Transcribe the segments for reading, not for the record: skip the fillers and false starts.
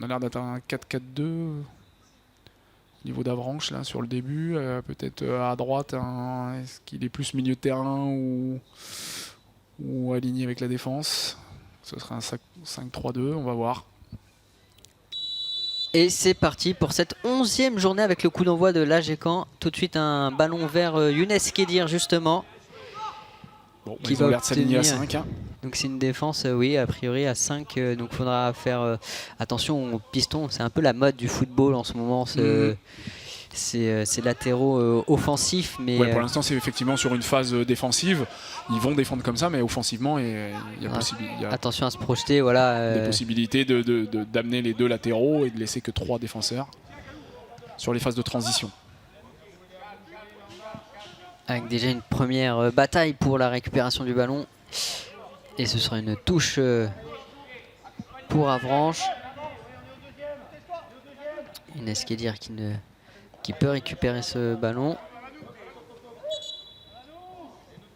On a l'air d'être un 4-4-2 au niveau d'Avranches là sur le début. Peut-être à droite, est-ce qu'il est plus milieu de terrain ou aligné avec la défense? Ce sera un 5-3-2, on va voir. Et c'est parti pour cette 11e journée avec le coup d'envoi de l'AGCAN. Tout de suite un ballon vers Younes Kedir justement. Bon, qui ils ont va l'air de s'aligner à 5. Hein. Donc c'est une défense, oui, a priori à 5. Donc il faudra faire attention aux pistons. C'est un peu la mode du football en ce moment. C'est latéraux offensifs. Mais ouais, pour l'instant, c'est effectivement sur une phase défensive. Ils vont défendre comme ça, mais offensivement, il y a attention à se projeter. Voilà, des possibilités d'amener les deux latéraux et de laisser que 3 défenseurs sur les phases de transition. Avec déjà une première bataille pour la récupération du ballon. Et ce sera une touche pour Avranches. Younes Kedir qui peut récupérer ce ballon.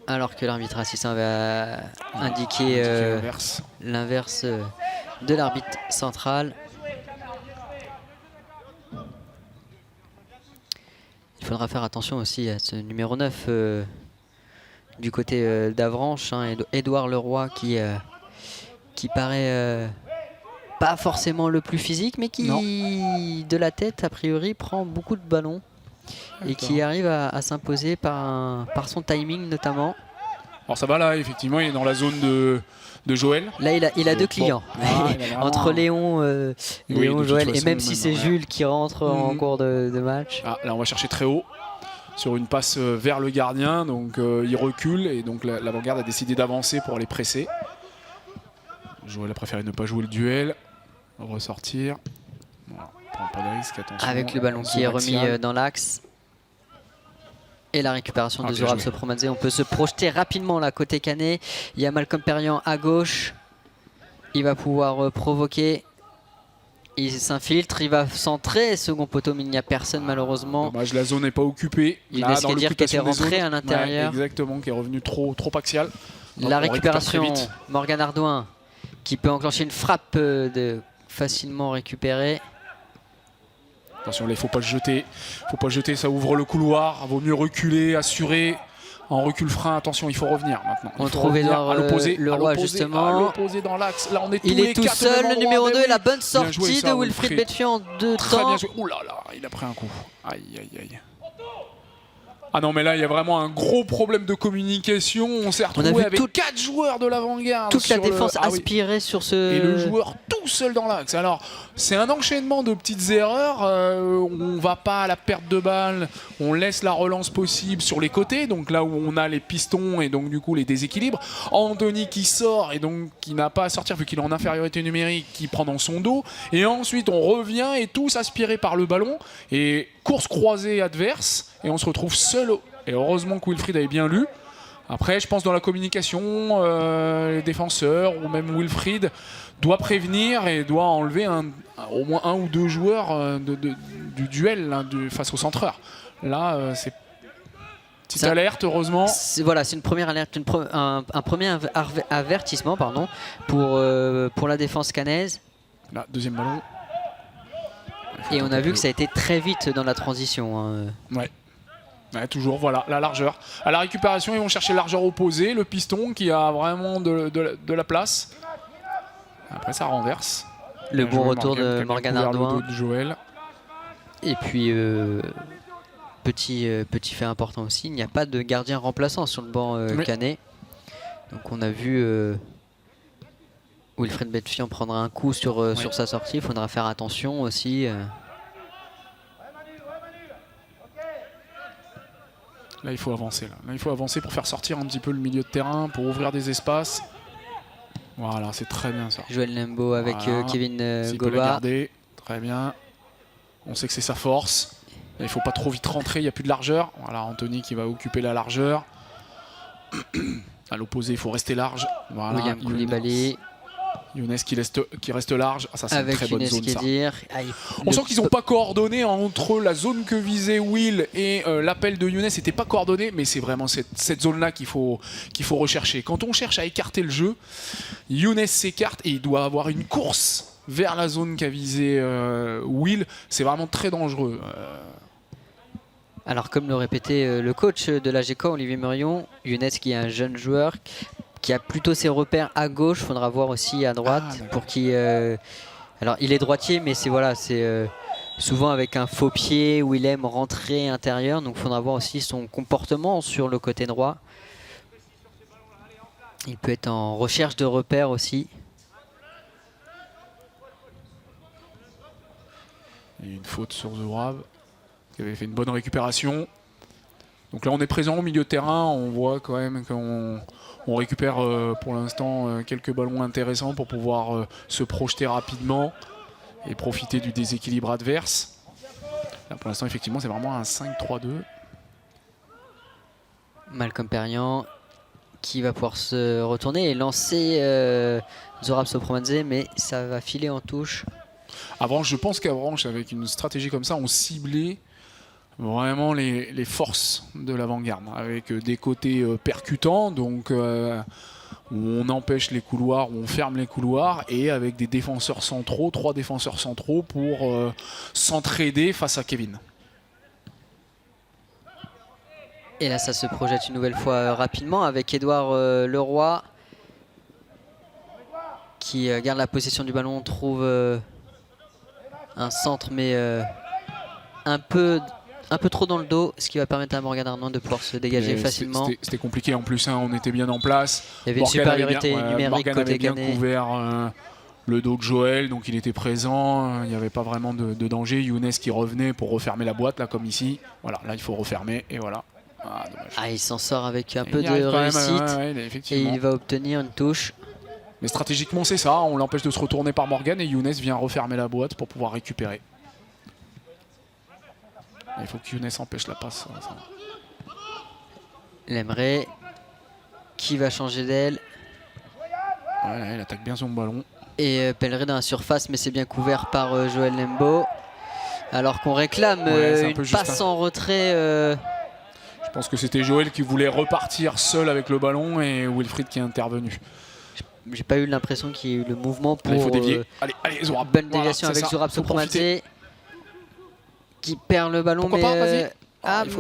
Alors que l'arbitre assistant va indiquer l'inverse de l'arbitre central. Il faudra faire attention aussi à ce numéro 9 du côté d'Avranches, hein, Édouard Leroy qui paraît pas forcément le plus physique, mais qui de la tête a priori prend beaucoup de ballons et qui arrive à s'imposer par son timing notamment. Alors ça va là, effectivement, il est dans la zone de Joël. Là il a deux clients, entre Léon, Joël, et même si c'est Jules qui rentre en cours de match. Ah, là on va chercher très haut sur une passe vers le gardien, donc il recule et donc l'avant-garde a décidé d'avancer pour les presser. Joël a préféré ne pas jouer le duel, ressortir. Voilà, prend pas de risque, attention. Avec le ballon qui est remis dans l'axe. Et la récupération de Zourab Sopromadze. On peut se projeter rapidement là côté Canet. Il y a Malcolm Perriand à gauche. Il va pouvoir provoquer. Il s'infiltre, il va centrer. Second poteau, mais il n'y a personne malheureusement. Dommage, la zone n'est pas occupée. Younes Kedir qui était rentré à l'intérieur. Ouais, exactement, qui est revenu trop axial. Donc la récupération, Morgan Ardouin qui peut enclencher une frappe facilement récupérée. Attention, là, il ne faut pas le jeter. Il faut pas le jeter, ça ouvre le couloir. Il vaut mieux reculer, assurer. En recul frein, attention, il faut revenir maintenant. On trouve Édouard Leroy justement. À l'opposé dans l'axe. Là, on est il est tout seul, le numéro 2, et la bonne sortie de Wilfried Betfian en 2 temps. Très bien joué. Ouh là là, il a pris un coup. Aïe, aïe, aïe. Ah non, mais là, il y a vraiment un gros problème de communication. On s'est retrouvé avec 4 joueurs de l'avant-garde. Toute la défense aspirée sur ce... Et le joueur tout seul dans l'axe. Alors, c'est un enchaînement de petites erreurs. On va pas à la perte de balle. On laisse la relance possible sur les côtés. Donc là où on a les pistons et donc du coup les déséquilibres. Anthony qui sort et donc qui n'a pas à sortir vu qu'il est en infériorité numérique, qui prend dans son dos. Et ensuite, on revient et tous aspirés par le ballon. Et course croisée adverse. Et on se retrouve seul. Et heureusement que Wilfried avait bien lu. Après, je pense dans la communication, les défenseurs ou même Wilfried doit prévenir et doit enlever au moins 1 ou 2 joueurs du duel là, face au centreur. Là, c'est petite alerte, heureusement. Voilà, c'est une première alerte, un premier avertissement pardon, pour la défense cannaise. Là, deuxième ballon. Et on a vu que ça a été très vite dans la transition. Hein. Ouais, toujours, voilà, la largeur. À la récupération, ils vont chercher la largeur opposée. Le piston qui a vraiment de la place. Après, ça renverse. Le bon retour de Morgan Ardouin. De Joël. Et puis, petit fait important aussi, il n'y a pas de gardien remplaçant sur le banc Canet. Donc on a vu Wilfried Betfian prendre un coup sur sa sortie. Il faudra faire attention aussi. Là, il faut avancer. Là, il faut avancer pour faire sortir un petit peu le milieu de terrain, pour ouvrir des espaces. Voilà, c'est très bien ça. Joël Lembo avec Kevin Goba. Peut la garder. Très bien. On sait que c'est sa force. Là, il ne faut pas trop vite rentrer, il n'y a plus de largeur. Voilà, Anthony qui va occuper la largeur. À l'opposé, il faut rester large. Voilà, William Koulibaly. Younes qui reste large. Ah, ça, c'est une très bonne zone, ça. On sent qu'ils n'ont pas coordonné entre la zone que visait Will et l'appel de Younes. N'était pas coordonné, mais c'est vraiment cette zone-là qu'il faut rechercher. Quand on cherche à écarter le jeu, Younes s'écarte et il doit avoir une course vers la zone qu'a visé Will, c'est vraiment très dangereux. Alors comme le répétait le coach de la GK, Olivier Murion, Younes qui est un jeune joueur qui a plutôt ses repères à gauche, faudra voir aussi à droite pour qui. Alors il est droitier, mais c'est voilà, c'est souvent avec un faux pied où il aime rentrer intérieur, donc il faudra voir aussi son comportement sur le côté droit. Il peut être en recherche de repères aussi. Il y a une faute sur Zourab qui avait fait une bonne récupération. Donc là on est présent au milieu de terrain, on voit quand même qu'on récupère pour l'instant quelques ballons intéressants pour pouvoir se projeter rapidement et profiter du déséquilibre adverse. Là pour l'instant effectivement c'est vraiment un 5-3-2. Malcolm Perriand qui va pouvoir se retourner et lancer Zourab Sopromadze, mais ça va filer en touche. Je pense qu'Avranches, avec une stratégie comme ça, on ciblait vraiment les forces de l'avant-garde, avec des côtés percutants, donc où on empêche les couloirs, où on ferme les couloirs, et avec des défenseurs centraux, 3 défenseurs centraux pour s'entraider face à Kevin. Et là ça se projette une nouvelle fois rapidement avec Édouard Leroy qui garde la possession du ballon, trouve un centre mais un peu trop dans le dos, ce qui va permettre à Morgan Arnaud de pouvoir se dégager facilement. C'était compliqué en plus, hein, on était bien en place. Il y avait une supériorité numérique Morgan côté avait bien Canet. couvert le dos de Joël, donc il était présent, il n'y avait pas vraiment de danger. Younes qui revenait pour refermer la boîte, là comme ici. Voilà, là il faut refermer et voilà. Il s'en sort avec un peu de réussite et il va obtenir une touche. Mais stratégiquement c'est ça, on l'empêche de se retourner par Morgan et Younes vient refermer la boîte pour pouvoir récupérer. Il faut que Younes empêche la passe. Lemray qui va changer d'aile. Ouais, il attaque bien son ballon. Et Pellerin dans la surface, mais c'est bien couvert par Joël Lembo. Alors qu'on réclame une passe en retrait. Je pense que c'était Joël qui voulait repartir seul avec le ballon et Wilfried qui est intervenu. J'ai pas eu l'impression qu'il y ait eu le mouvement pour. Il faut dévier. Allez, Zourab. Bonne déviation avec Zourab Sopromadze qui perd le ballon. Mais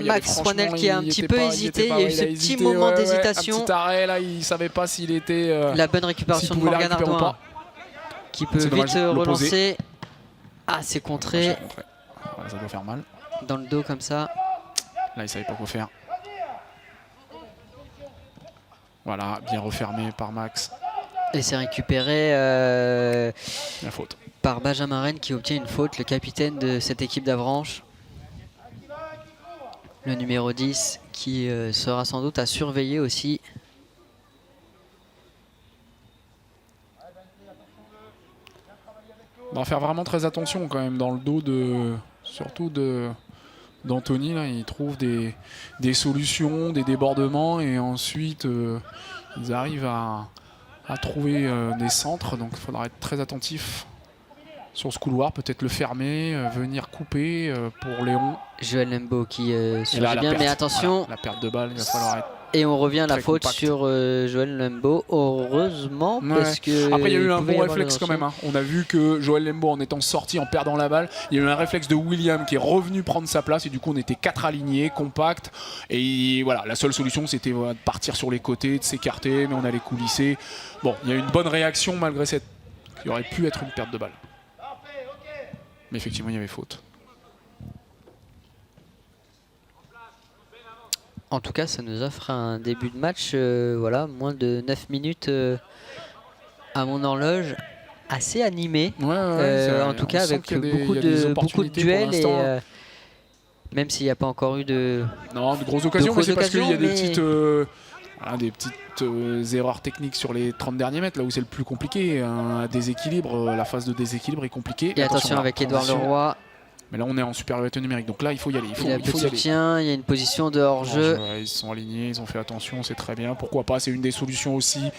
Max Swanel qui a un petit peu hésité. Il y a eu ce petit moment d'hésitation. Un petit arrêt là, il savait pas s'il était. La bonne récupération de Morgan Arnaud qui peut vite relancer. C'est contré. Ça doit faire mal. Dans le dos comme ça. Là, il savait pas quoi faire. Voilà, bien refermé par Max. Et c'est récupéré la faute par Benjamin Rennes qui obtient une faute, le capitaine de cette équipe d'Avranches. Le numéro 10 qui sera sans doute à surveiller aussi. On va faire vraiment très attention quand même dans le dos surtout d'Anthony. Là, il trouve des solutions, des débordements et ensuite ils arrivent à trouver des centres. Donc il faudra être très attentif sur ce couloir, peut-être le fermer, venir couper pour Léon. Joël Lembo qui surgit bien, mais attention. Voilà, la perte de balle, il va falloir être. Et on revient à la faute sur Joël Lembo, heureusement, parce que. Après, il y a eu un bon réflexe quand même. Hein. On a vu que Joël Lembo, en étant sorti, en perdant la balle, il y a eu un réflexe de William qui est revenu prendre sa place. Et du coup, on était 4 alignés, compacts. Et voilà, la seule solution, c'était de partir sur les côtés, de s'écarter, mais on allait coulisser. Bon, il y a eu une bonne réaction malgré cette. Qui aurait pu être une perte de balle. Mais effectivement, il y avait faute. En tout cas, ça nous offre un début de match, voilà, moins de 9 minutes à mon horloge, assez animé. En tout cas, avec beaucoup de duels et même s'il n'y a pas encore eu de grosses occasions, mais c'est parce qu'il y a des petites erreurs techniques sur les 30 derniers mètres, là où c'est le plus compliqué. Un déséquilibre, la phase de déséquilibre est compliquée. Et attention avec Édouard Leroy. Mais là, on est en supériorité numérique. Donc là, il faut y aller. Il y a une position de hors-jeu. Ils sont alignés, ils ont fait attention, c'est très bien. Pourquoi pas, c'est une des solutions aussi.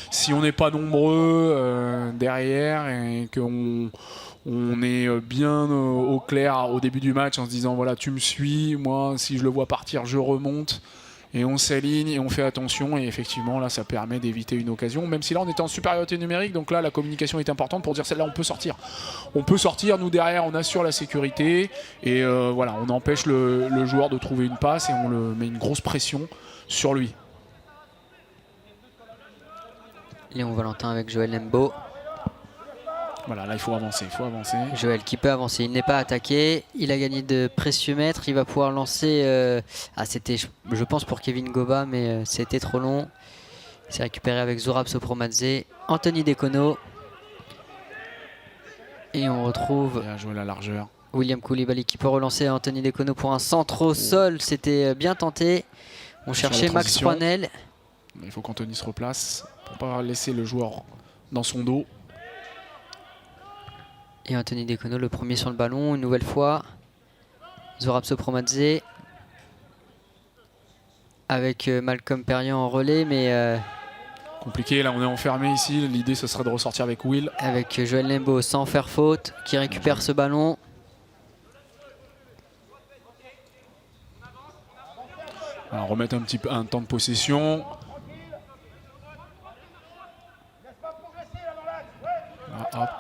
Si on n'est pas nombreux derrière et qu'on est bien au clair au début du match en se disant, voilà, tu me suis. Moi, si je le vois partir, je remonte. et on s'aligne et on fait attention, et effectivement là ça permet d'éviter une occasion, même si là on était en supériorité numérique, donc là la communication est importante pour dire celle-là on peut sortir. On peut sortir, nous derrière on assure la sécurité, et voilà, on empêche le joueur de trouver une passe et on le met une grosse pression sur lui. Léon Valentin avec Joël Lembo. Voilà, là il faut avancer, Joël qui peut avancer, il n'est pas attaqué, il a gagné de précieux mètres, il va pouvoir lancer... c'était je pense pour Kevin Goba, mais c'était trop long. Il s'est récupéré avec Zurab Sopromadze, Anthony Decono. Et on retrouve... Il a joué la largeur. William Koulibaly qui peut relancer Anthony Decono pour un centre au sol, c'était bien tenté. On cherchait Max Proinel. Il faut qu'Anthony se replace pour pas laisser le joueur dans son dos. Et Anthony Decono, le premier sur le ballon, une nouvelle fois. Zurab Sopromadze. Avec Malcolm Perriand en relais, mais... compliqué, là on est enfermé ici. L'idée ce serait de ressortir avec Will. Avec Joël Lembo sans faire faute, qui récupère ce ballon. Alors, remettre un temps de possession.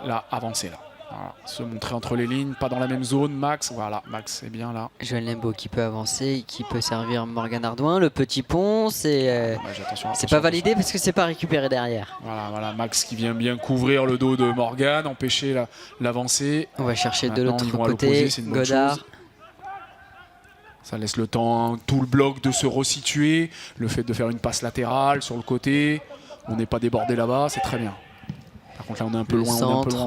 Là, avancer là. Voilà. Se montrer entre les lignes, pas dans la même zone. Max, voilà, Max est bien là. Joël Lembo qui peut avancer, qui peut servir Morgan Ardouin. Le petit pont, c'est pas validé parce que c'est pas récupéré derrière. Voilà, Max qui vient bien couvrir le dos de Morgan, empêcher l'avancée. On va chercher de l'autre côté, Godard. Ça laisse le temps, tout le bloc de se resituer. Le fait de faire une passe latérale sur le côté, on n'est pas débordé là-bas, c'est très bien. Par contre là on est un peu loin,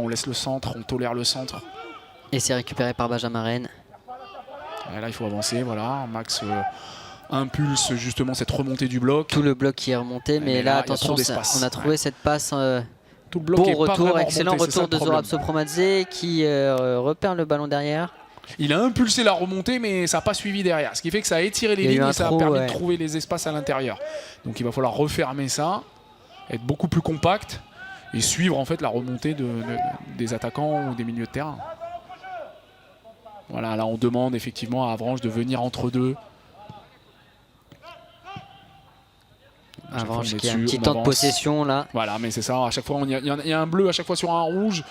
on laisse le centre, on tolère le centre. Et c'est récupéré par Benjamin Rennes. Et là il faut avancer, voilà. Max impulse justement cette remontée du bloc. Tout le bloc qui est remonté, mais là attention, on a trouvé cette passe. Tout le bloc bon est retour, pas excellent remonté, retour de Zurab Sopromadze qui repère le ballon derrière. Il a impulsé la remontée, mais ça n'a pas suivi derrière. Ce qui fait que ça a étiré les lignes et ça a permis de trouver les espaces à l'intérieur. Donc il va falloir refermer ça, être beaucoup plus compact et suivre en fait la remontée des attaquants ou des milieux de terrain. Voilà, là on demande effectivement à Avranches de venir entre deux. Avranches qui a un petit temps de possession là. Voilà, mais c'est ça, à chaque fois il y a un bleu à chaque fois sur un rouge.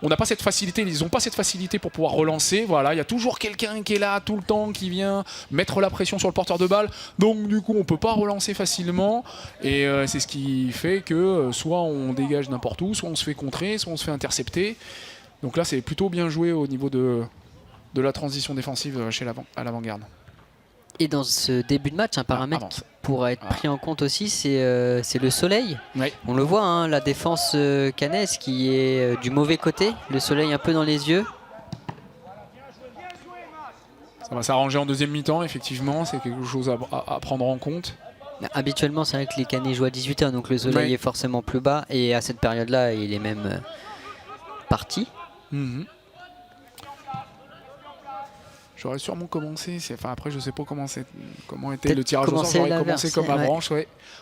On n'a pas cette facilité, ils n'ont pas cette facilité pour pouvoir relancer. Voilà, il y a toujours quelqu'un qui est là tout le temps, qui vient mettre la pression sur le porteur de balle. Donc du coup, on ne peut pas relancer facilement. Et c'est ce qui fait que soit on dégage n'importe où, soit on se fait contrer, soit on se fait intercepter. Donc là, c'est plutôt bien joué au niveau de la transition défensive à l'avant-garde. Et dans ce début de match, un paramètre qui pourra être pris en compte aussi, c'est le soleil. Oui. On le voit, hein, la défense cannaise qui est du mauvais côté, le soleil un peu dans les yeux. Ça va s'arranger en deuxième mi-temps, effectivement, c'est quelque chose à prendre en compte. Habituellement, c'est vrai que les Cannais jouent à 18 h, donc le soleil est forcément plus bas. Et à cette période-là, il est même parti. J'aurais sûrement commencé, après je sais pas comment était le tirage au sort, j'aurais commencé comme Avranches,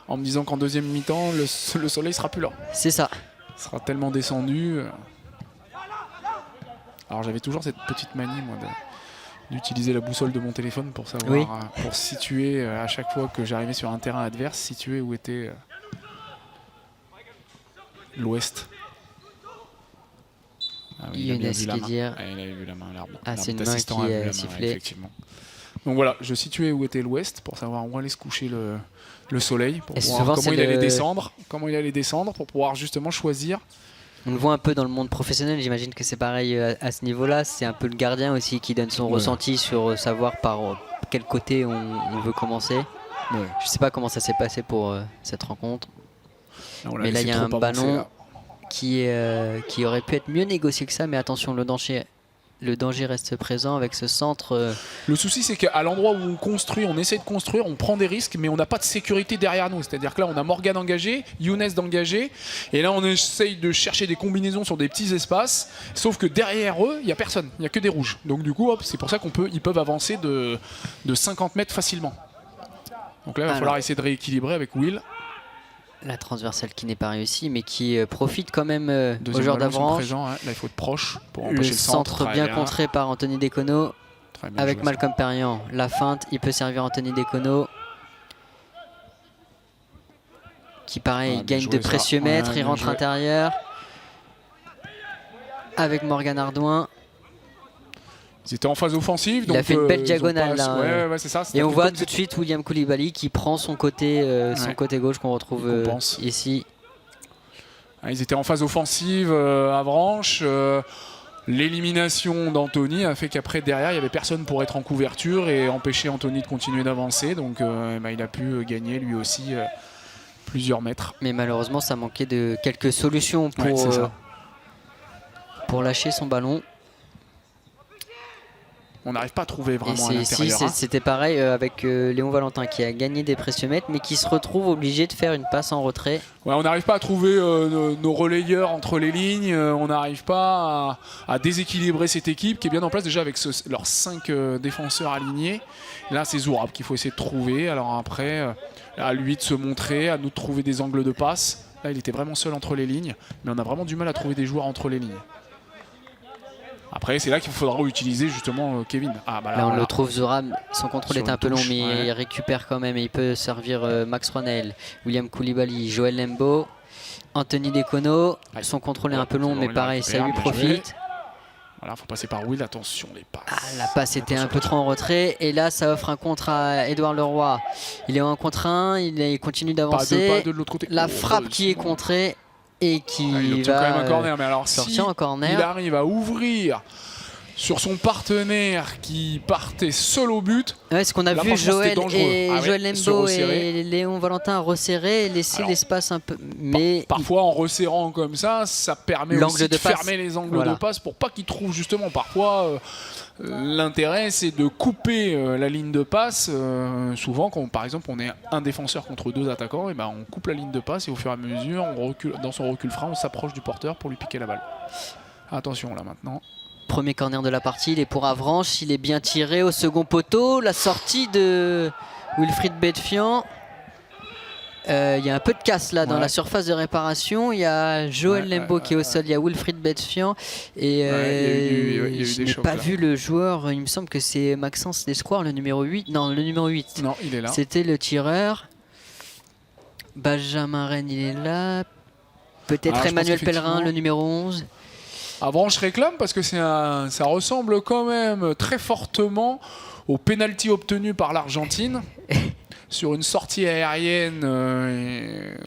en me disant qu'en deuxième mi-temps, le soleil sera plus là. C'est ça. Il sera tellement descendu. Alors j'avais toujours cette petite manie, moi, d'utiliser la boussole de mon téléphone pour savoir, pour situer à chaque fois que j'arrivais sur un terrain adverse, situer où était l'ouest. Ah oui, Younes qui dire. Il avait vu la main à l'arbre. C'est une main qui est sifflée. Effectivement. Donc voilà, je situais où était l'ouest pour savoir où allait se coucher le soleil, pour voir comment il allait descendre, pour pouvoir justement choisir. On le voit un peu dans le monde professionnel, j'imagine que c'est pareil à ce niveau-là. C'est un peu le gardien aussi qui donne son ressenti sur savoir par quel côté on veut commencer. Je ne sais pas comment ça s'est passé pour cette rencontre. Mais là, il y a un ballon qui aurait pu être mieux négocié que ça, mais attention, le danger reste présent avec ce centre. Le souci, c'est qu'à l'endroit où on construit, on essaie de construire, on prend des risques, mais on n'a pas de sécurité derrière nous. C'est-à-dire que là, on a Morgan engagé, Younes d'engagé, et là, on essaye de chercher des combinaisons sur des petits espaces, sauf que derrière eux, il n'y a personne, il n'y a que des rouges. Donc du coup, c'est pour ça qu'ils peuvent avancer de 50 mètres facilement. Donc là, il va falloir essayer de rééquilibrer avec Will. La transversale qui n'est pas réussie, mais qui profite quand même au joueur d'Avranches. Là, il faut être proche pour empêcher le centre bien contré par Anthony Decono avec Malcolm Perriand. La feinte, il peut servir Anthony Decono. qui pareil gagne de précieux mètres, il rentre intérieur avec Morgan Ardouin. Ils étaient en phase offensive. Il a fait une belle diagonale là. Ouais, c'est ça. Et on voit tout de suite William Koulibaly qui prend son côté gauche qu'on retrouve ici. Ils étaient en phase offensive à Avranches. L'élimination d'Anthony a fait qu'après, derrière, il n'y avait personne pour être en couverture et empêcher Anthony de continuer d'avancer. Donc il a pu gagner lui aussi plusieurs mètres. Mais malheureusement, ça manquait de quelques solutions pour lâcher son ballon. On n'arrive pas à trouver vraiment à l'intérieur. C'était pareil avec Léon Valentin qui a gagné des précieux mètres mais qui se retrouve obligé de faire une passe en retrait. Ouais, on n'arrive pas à trouver nos relayeurs entre les lignes. On n'arrive pas à déséquilibrer cette équipe qui est bien en place déjà avec leurs 5 défenseurs alignés. Là, c'est Zourab qu'il faut essayer de trouver. Alors après, à lui de se montrer, à nous de trouver des angles de passe. Là, il était vraiment seul entre les lignes. Mais on a vraiment du mal à trouver des joueurs entre les lignes. Après, c'est là qu'il faudra utiliser justement Kevin. Là, on le trouve Zourab. Son contrôle est un peu long, mais il récupère quand même et il peut servir Max Ronel, William Koulibaly, Joël Lembo, Anthony Decono. Son contrôle est un peu long, mais pareil, ça lui profite. Voilà, faut passer par Will. Attention, les passes. La passe était un peu trop en retrait. Et là, ça offre un contre à Édouard Leroy. Il est en contre 1, il continue d'avancer. La frappe qui est contrée. Et qui va quand même un corner. Mais alors, sortir en corner. Il arrive à ouvrir sur son partenaire qui partait seul au but. Ouais, ce qu'on a vu Joël Lembo et Léon Valentin resserrer et laisser l'espace un peu. Mais parfois en resserrant comme ça permet aussi de fermer les angles de passe pour pas qu'ils trouvent justement. Parfois l'intérêt c'est de couper la ligne de passe. Souvent quand par exemple on est un défenseur contre 2 attaquants, et on coupe la ligne de passe et au fur et à mesure on recule, dans son recul frein on s'approche du porteur pour lui piquer la balle. Attention là maintenant. Premier corner de la partie, il est pour Avranches, il est bien tiré au second poteau. La sortie de Wilfried Bedfian. Il y a un peu de casse là dans la surface de réparation. Il y a Joël Lembo qui est au sol, il y a Wilfried Bedfian. Et je n'ai pas vu le joueur, il me semble que c'est Maxence Descoires, le numéro 8. Non, le numéro 8. Non, il est là. C'était le tireur. Benjamin Rennes, il est là. Peut-être Emmanuel Pellerin, le numéro 11. Avranches réclame parce que ça ressemble quand même très fortement au pénalty obtenu par l'Argentine sur une sortie aérienne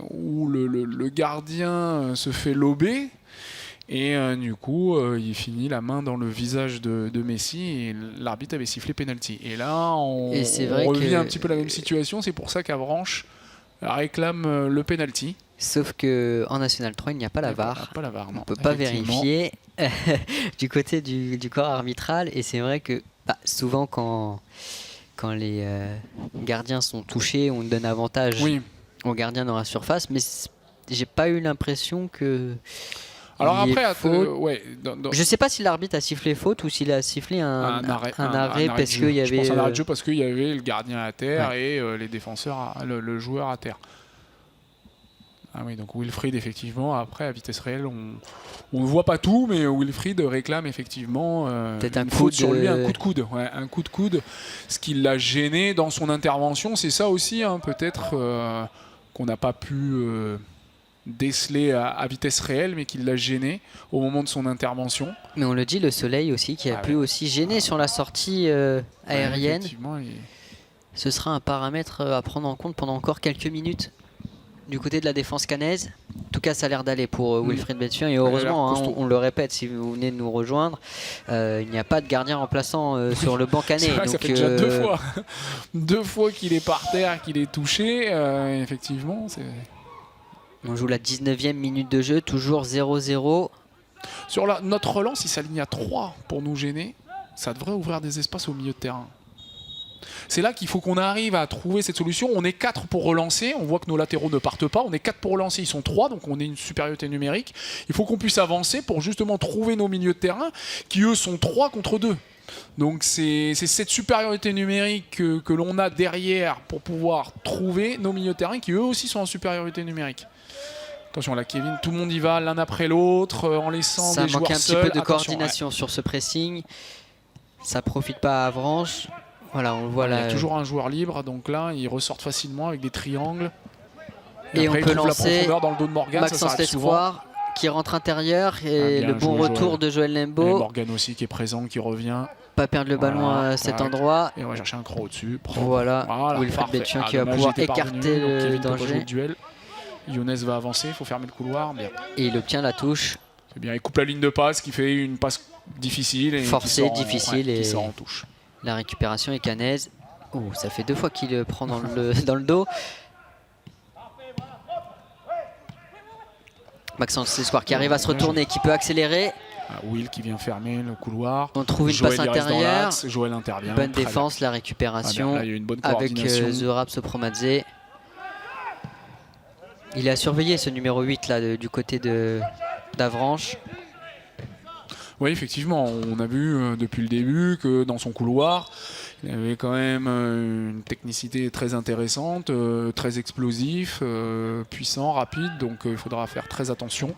où le gardien se fait lober et du coup il finit la main dans le visage de Messi et l'arbitre avait sifflé pénalty. Et là on revient un petit peu la même situation, c'est pour ça qu'Avranches réclame le pénalty. Sauf qu'en National 3, il n'y a pas la VAR. On ne peut pas vérifier du côté du corps arbitral. Et c'est vrai que souvent, quand les gardiens sont touchés, on donne avantage aux gardiens dans la surface. Mais j'ai pas eu l'impression que... Alors après, je ne sais pas si l'arbitre a sifflé faute ou s'il a sifflé un arrêt parce qu'il y avait... Je pense un arrêt de jeu parce qu'il y avait le gardien à terre et les défenseurs, le joueur à terre. Ah oui, donc Wilfried, effectivement, après, à vitesse réelle, on ne voit pas tout, mais Wilfried réclame effectivement peut-être un coup sur lui, un coup de coude. Ouais, un coup de coude. Ce qui l'a gêné dans son intervention, c'est ça aussi, peut-être qu'on n'a pas pu déceler à vitesse réelle, mais qui l'a gêné au moment de son intervention. Mais on le dit, le soleil aussi, qui a pu aussi gêner sur la sortie aérienne. Ce sera un paramètre à prendre en compte pendant encore quelques minutes. Du côté de la défense cannaise, en tout cas ça a l'air d'aller pour Wilfried Bedfian et heureusement, on le répète si vous venez de nous rejoindre, il n'y a pas de gardien remplaçant sur le banc canet. Donc, ça fait déjà deux fois qu'il est par terre, qu'il est touché, effectivement. On joue la 19e minute de jeu, toujours 0-0. Sur notre relance, il s'aligne à 3 pour nous gêner, ça devrait ouvrir des espaces au milieu de terrain. C'est là qu'il faut qu'on arrive à trouver cette solution. On est 4 pour relancer, on voit que nos latéraux ne partent pas. On est 4 pour relancer, ils sont 3, donc on est une supériorité numérique. Il faut qu'on puisse avancer pour justement trouver nos milieux de terrain qui eux sont 3 contre 2. Donc c'est cette supériorité numérique que l'on a derrière pour pouvoir trouver nos milieux de terrain qui eux aussi sont en supériorité numérique. Attention là Kevin, tout le monde y va l'un après l'autre en laissant des joueurs seuls. Ça manque un petit peu de coordination sur ce pressing. Ça profite pas à Avranches. Voilà, on voit il y a toujours un joueur libre, donc là, ils ressortent facilement avec des triangles. Et après, on peut il trouve lancer la profondeur dans le dos de Morgan, ça Maxence s'arrête souvent. Lespoir qui rentre intérieur et Bien le bon joué, retour Joël. de Joël Et Lembo. Morgan aussi qui est présent, qui revient. Pas perdre le ballon Voilà, à cet correct. endroit. Et on va chercher un croc au-dessus. Voilà, Wilfried parfait. Betchian qui va dommage, pouvoir il était écarter parvenu, donc le Kevin peut pas danger. jouer le duel. Younes va avancer, il faut fermer le couloir. Bien. Et il obtient la touche. C'est bien, il coupe la ligne de passe, qui fait une passe difficile. Et Forcée, qui sort difficile, et qui sort en touche. La récupération est canaise. Oh, ça fait 2 fois qu'il le prend dans dans le dos. Maxence Lespoir qui arrive à se retourner, qui peut accélérer. Will qui vient fermer le couloir. On trouve une Joël, passe il reste dans intérieure. l'axe, Joël intervient. Bonne Très défense, la bien. récupération Là, il y a eu une bonne avec coordination. Zorab Sopromadze. Il est à surveiller ce numéro 8 là, du côté d'Avranches. Oui, effectivement, on a vu depuis le début que dans son couloir, il avait quand même une technicité très intéressante, très explosif, puissant, rapide, donc il faudra faire très attention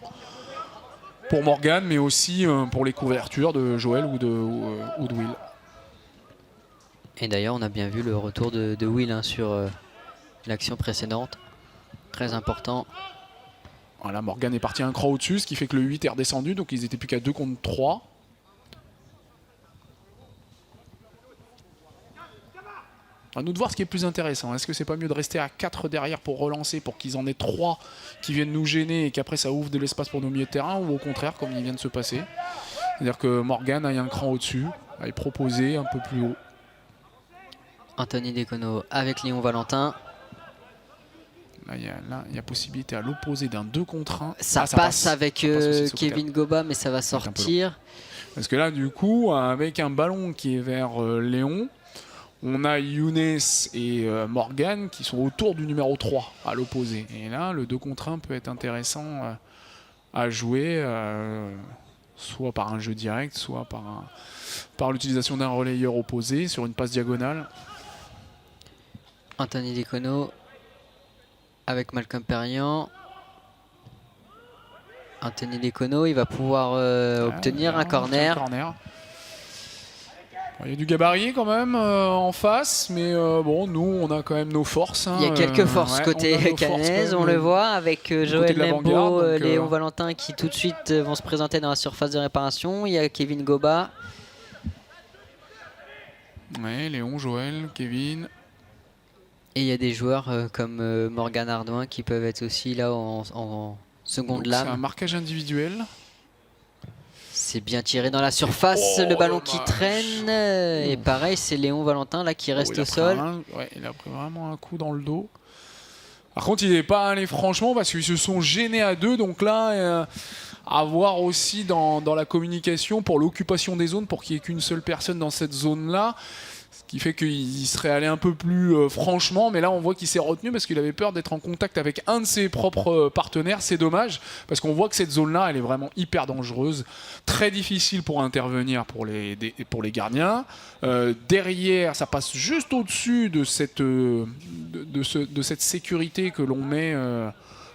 pour Morgan, mais aussi pour les couvertures de Joël ou de Will. Et d'ailleurs, on a bien vu le retour de Will hein, sur l'action précédente. Très important. Voilà, Morgan est parti un cran au-dessus, ce qui fait que le 8 est redescendu, donc ils étaient plus qu'à 2 contre 3. À nous de voir ce qui est plus intéressant. Est-ce que c'est pas mieux de rester à 4 derrière pour relancer, pour qu'ils en aient 3 qui viennent nous gêner et qu'après ça ouvre de l'espace pour nos milieux de terrain, ou au contraire, comme il vient de se passer, c'est-à-dire que Morgan aille un cran au-dessus, aille proposer un peu plus haut. Anthony Decono avec Léon Valentin. Là, il y a possibilité à l'opposé d'un 2 contre 1. Ça passe avec Kevin Goba, mais ça va sortir. Parce que là, du coup, avec un ballon qui est vers Léon, on a Younes et Morgan qui sont autour du numéro 3 à l'opposé. Et là, le 2 contre 1 peut être intéressant à jouer, soit par un jeu direct, soit par l'utilisation d'un relayeur opposé sur une passe diagonale. Anthony Decono avec Malcolm Perriand. Anthony Decono, il va pouvoir obtenir un corner. Il y a du gabarit quand même en face, mais bon, nous on a quand même nos forces. Hein, il y a quelques forces côté canaise, on le voit avec Joël Lembo, Léon Valentin qui tout de suite vont se présenter dans la surface de réparation. Il y a Kevin Goba. Ouais, Léon, Joël, Kevin. Et il y a des joueurs comme Morgan Ardouin qui peuvent être aussi là en seconde lame. C'est un marquage individuel. C'est bien tiré dans la surface, le ballon qui traîne. Et pareil, c'est Léon Valentin là qui reste au sol. Il a pris vraiment un coup dans le dos. Par contre, il n'est pas allé franchement parce qu'ils se sont gênés à 2. Donc là, à voir aussi dans la communication pour l'occupation des zones, pour qu'il n'y ait qu'une seule personne dans cette zone-là. Ce qui fait qu'il serait allé un peu plus franchement, mais là on voit qu'il s'est retenu parce qu'il avait peur d'être en contact avec un de ses propres partenaires. C'est dommage parce qu'on voit que cette zone-là, elle est vraiment hyper dangereuse, très difficile pour intervenir pour les gardiens. Derrière, ça passe juste au-dessus de cette sécurité que l'on met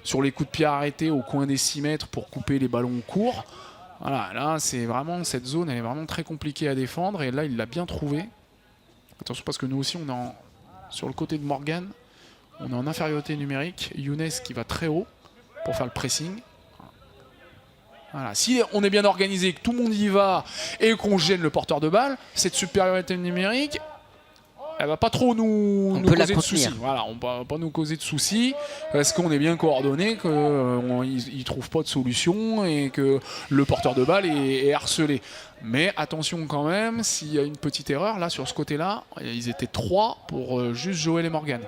sur les coups de pied arrêtés au coin des 6 mètres pour couper les ballons courts. Voilà, là c'est vraiment, cette zone, elle est vraiment très compliquée à défendre et là il l'a bien trouvé. Attention parce que nous aussi on est sur le côté de Morgan, on est en infériorité numérique. Younes qui va très haut pour faire le pressing. Voilà. Si on est bien organisé, que tout le monde y va et qu'on gêne le porteur de balle, cette supériorité numérique, elle va pas trop nous causer de soucis. Voilà, on va pas nous causer de soucis parce qu'on est bien coordonné, qu'ils ne trouvent pas de solution et que le porteur de balle est harcelé. Mais attention quand même, s'il y a une petite erreur, là sur ce côté-là, ils étaient 3 pour juste Joël et Morgan.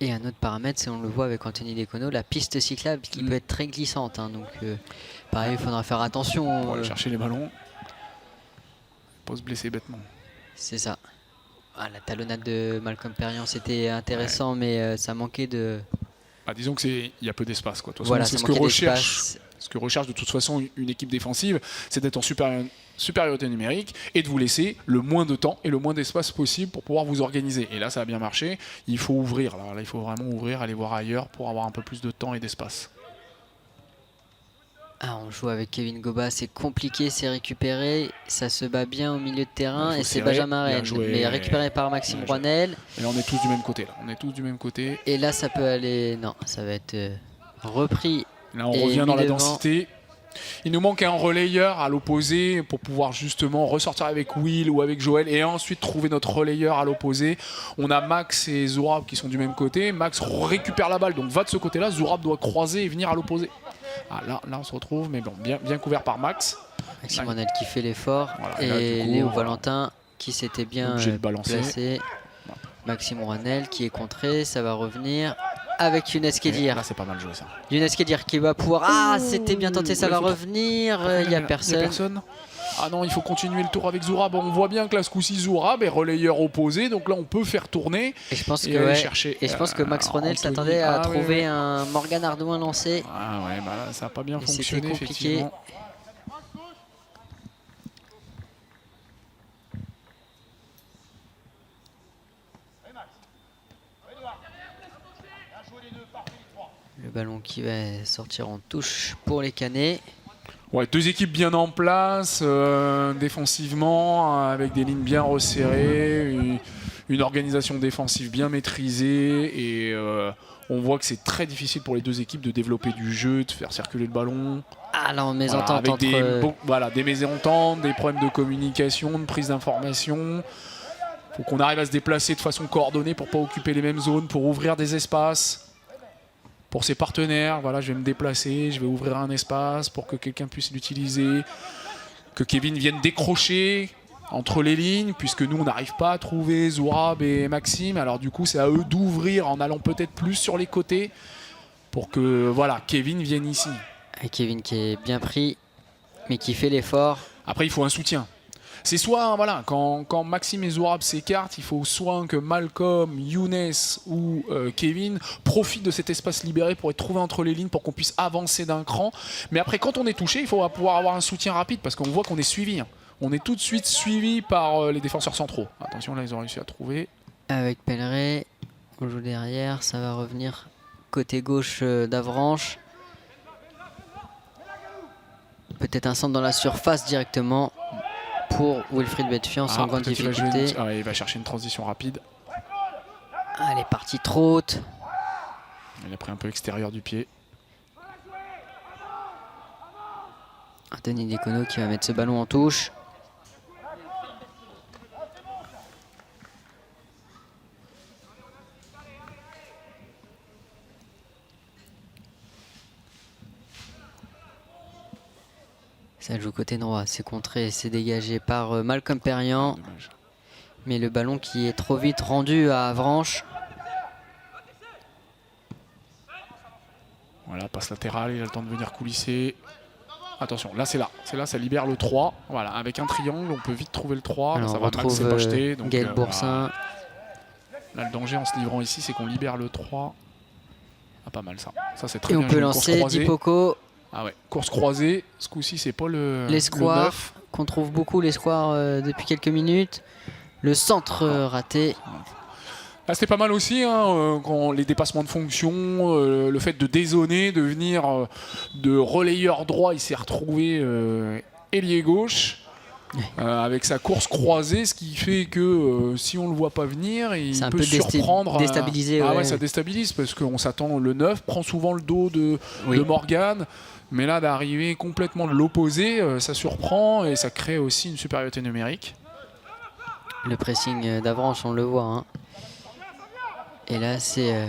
Et un autre paramètre, c'est on le voit avec Anthony Decono, la piste cyclable qui peut être très glissante. Hein, donc pareil, il faudra faire attention. Pour aller chercher les ballons. Pas se blesser bêtement. C'est ça. Ah, la talonnade de Malcolm Perriand, c'était intéressant, mais ça manquait de... disons qu'il y a peu d'espace. Voilà, c'est ce que recherche de toute façon une équipe défensive, c'est d'être en supériorité numérique et de vous laisser le moins de temps et le moins d'espace possible pour pouvoir vous organiser. Et là, ça a bien marché. Il faut ouvrir. Là, il faut vraiment ouvrir, aller voir ailleurs pour avoir un peu plus de temps et d'espace. Ah, on joue avec Kevin Goba, c'est compliqué, c'est récupéré, ça se bat bien au milieu de terrain et c'est Benjamin Rennes, mais récupéré par Maxime Rouanel. Et là on est tous du même côté là, on est tous du même côté. Et là ça peut aller, non, ça va être repris. Là on revient dans la densité. Il nous manque un relayeur à l'opposé pour pouvoir justement ressortir avec Will ou avec Joël et ensuite trouver notre relayeur à l'opposé. On a Max et Zourab qui sont du même côté. Max récupère la balle, donc va de ce côté-là. Zourab doit croiser et venir à l'opposé. Ah, là on se retrouve, mais bon, bien couvert par Max. Maxime Rouanel qui fait l'effort. Voilà, et là, coup, Léo Valentin qui s'était bien placé. Maxime Rouanel qui est contré, ça va revenir. Avec Younes Kedir. Là, c'est pas mal joué ça. Younes Kedir qui va pouvoir. Ah, c'était bien tenté, ça va revenir. Il n'y a personne. Ah non, il faut continuer le tour avec Zourab. On voit bien que là, ce coup-ci, Zourab est relayeur opposé. Donc là, on peut faire tourner. Et je pense que Max Rouanel s'attendait à trouver un Morgan Ardouin lancé. Ah ouais, bah là, ça n'a pas bien fonctionné. C'était compliqué. Le ballon qui va sortir en touche pour les Canets. Ouais, deux équipes bien en place, défensivement, avec des lignes bien resserrées, une organisation défensive bien maîtrisée. Et on voit que c'est très difficile pour les deux équipes de développer du jeu, de faire circuler le ballon. Ah là, mésentente avec des mésententes, des problèmes de communication, de prise d'information. Il faut qu'on arrive à se déplacer de façon coordonnée pour ne pas occuper les mêmes zones, pour ouvrir des espaces. Pour ses partenaires, voilà, je vais me déplacer, je vais ouvrir un espace pour que quelqu'un puisse l'utiliser, que Kevin vienne décrocher entre les lignes, puisque nous on n'arrive pas à trouver Zourab et Maxime, alors du coup c'est à eux d'ouvrir en allant peut-être plus sur les côtés pour que voilà, Kevin vienne ici. Et Kevin qui est bien pris, mais qui fait l'effort. Après il faut un soutien. C'est soit, voilà, quand Maxime et Zourab s'écartent, il faut soit que Malcolm, Younes ou Kevin profitent de cet espace libéré pour être trouvé entre les lignes pour qu'on puisse avancer d'un cran. Mais après, quand on est touché, il faut pouvoir avoir un soutien rapide parce qu'on voit qu'on est suivi. Hein. On est tout de suite suivi par les défenseurs centraux. Attention, là, ils ont réussi à trouver. Avec Pelleray, on joue derrière, ça va revenir côté gauche d'Avranches. Peut-être un centre dans la surface directement. Pour Wilfried Betfian sans grande difficulté. Il va chercher une transition rapide. Ah, elle est partie trop haute. Il a pris un peu l'extérieur du pied. Denis Decono qui va mettre ce ballon en touche. Ça joue côté droit, c'est contré, c'est dégagé par Malcolm Perriand. Mais le ballon qui est trop vite rendu à Avranches. Voilà, passe latérale, il a le temps de venir coulisser. Attention, là c'est là, ça libère le 3. Voilà, avec un triangle, on peut vite trouver le 3. Alors, ça on va, retrouve Max pas jeté, donc, Gaël Boursin. Là, le danger en se livrant ici, c'est qu'on libère le 3. Ah, pas mal ça. Ça c'est très bien. Et on peut lancer Dipoko. Ah ouais, course croisée. Ce coup-ci, c'est pas l'espoir qu'on trouve beaucoup, l'espoir depuis quelques minutes. Le centre raté. Là, c'était pas mal aussi, hein, quand les dépassements de fonction, le fait de dézoner, de venir de relayeur droit, il s'est retrouvé ailier gauche. Avec sa course croisée, ce qui fait que si on le voit pas venir, il peut surprendre. Déstabiliser. Ah ouais, ça déstabilise parce qu'on s'attend. Le 9 prend souvent le dos de Morgan, mais là d'arriver complètement de l'opposé, ça surprend et ça crée aussi une supériorité numérique. Le pressing d'Avranches, on le voit. Hein. Et là, c'est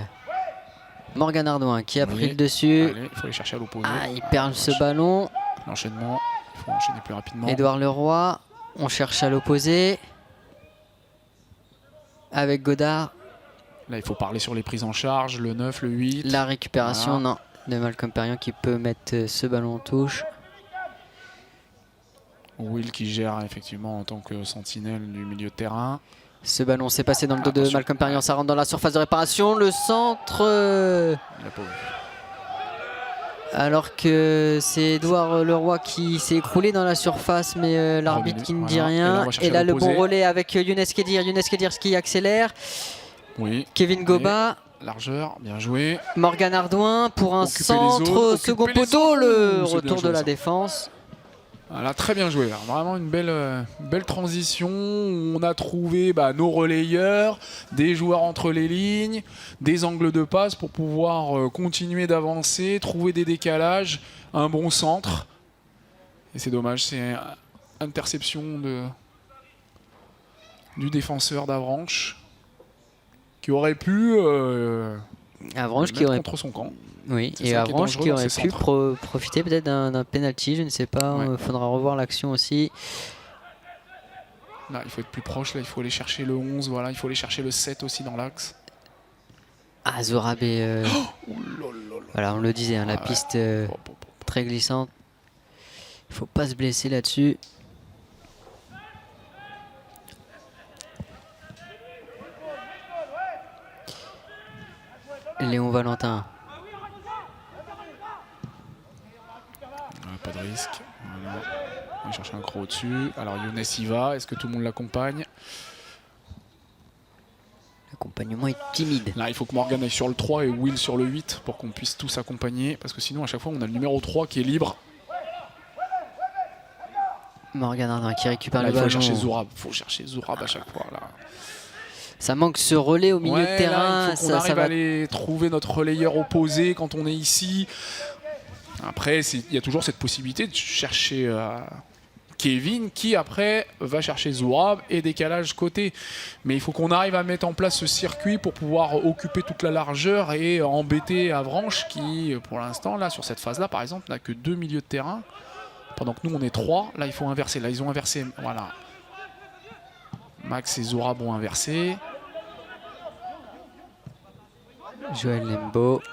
Morgan Ardouin qui a pris le dessus. Allez, il faut aller chercher à l'opposé. Ah, il perd ce ballon. L'enchaînement. Il faut enchaîner plus rapidement. Édouard Leroy, on cherche à l'opposé. Avec Godard. Là, il faut parler sur les prises en charge, le 9, le 8. La récupération, non, de Malcolm Perriand qui peut mettre ce ballon en touche. Will qui gère effectivement en tant que sentinelle du milieu de terrain. Ce ballon s'est passé dans le dos de Malcolm Perriand, ça rentre dans la surface de réparation. Le centre. Il a pas vu. Alors que c'est Édouard Leroy qui s'est écroulé dans la surface, mais l'arbitre qui ne dit rien. Et là, le bon relais avec Younes Kedir. Younes Kedir qui accélère. Oui. Kevin Goba. largeur, bien joué. Morgan Ardouin pour un Occuper centre, les zones, second occuper les poteau, zones. le C'est bien retour de joué, la ça. défense. Voilà, très bien joué, là. Vraiment une belle transition. On a trouvé nos relayeurs, des joueurs entre les lignes, des angles de passe pour pouvoir continuer d'avancer, trouver des décalages, un bon centre. Et c'est dommage, c'est interception du défenseur d'Avranches qui aurait pu Avranches qui mettre aurait contre son camp. Oui, C'est et ça qui est Avranches dangereux qui dans aurait ces pu centres. profiter peut-être d'un penalty, je ne sais pas, Ouais. il faudra revoir l'action aussi. Là, il faut être plus proche, là, il faut aller chercher le 11, voilà, il faut aller chercher le 7 aussi dans l'axe. Ah, Zorab est... Voilà, on le disait, hein, la piste très glissante. Il faut pas se blesser là-dessus. Léon Valentin. Pas de risque. Voilà. On va chercher un croc au-dessus. Alors Younes y va. Est-ce que tout le monde l'accompagne? L'accompagnement est timide. Là, il faut que Morgan aille sur le 3 et Will sur le 8 pour qu'on puisse tous accompagner. Parce que sinon, à chaque fois, on a le numéro 3 qui est libre. Morgan Ardouin qui récupère Là, le il faut ballon. aller chercher Zourab. Il faut chercher Zourab à chaque fois. Là. Ça manque ce relais au milieu de terrain. Là, il faut qu'on arrive à aller trouver notre relayeur opposé quand on est ici. Après, il y a toujours cette possibilité de chercher Kevin qui, après, va chercher Zourab et décalage côté. Mais il faut qu'on arrive à mettre en place ce circuit pour pouvoir occuper toute la largeur et embêter Avranches qui, pour l'instant, là, sur cette phase-là, par exemple, n'a que 2 milieux de terrain. Pendant que nous, on est 3. Là, il faut inverser. Là, ils ont inversé. Voilà. Max et Zourab ont inversé. Joël Lembo.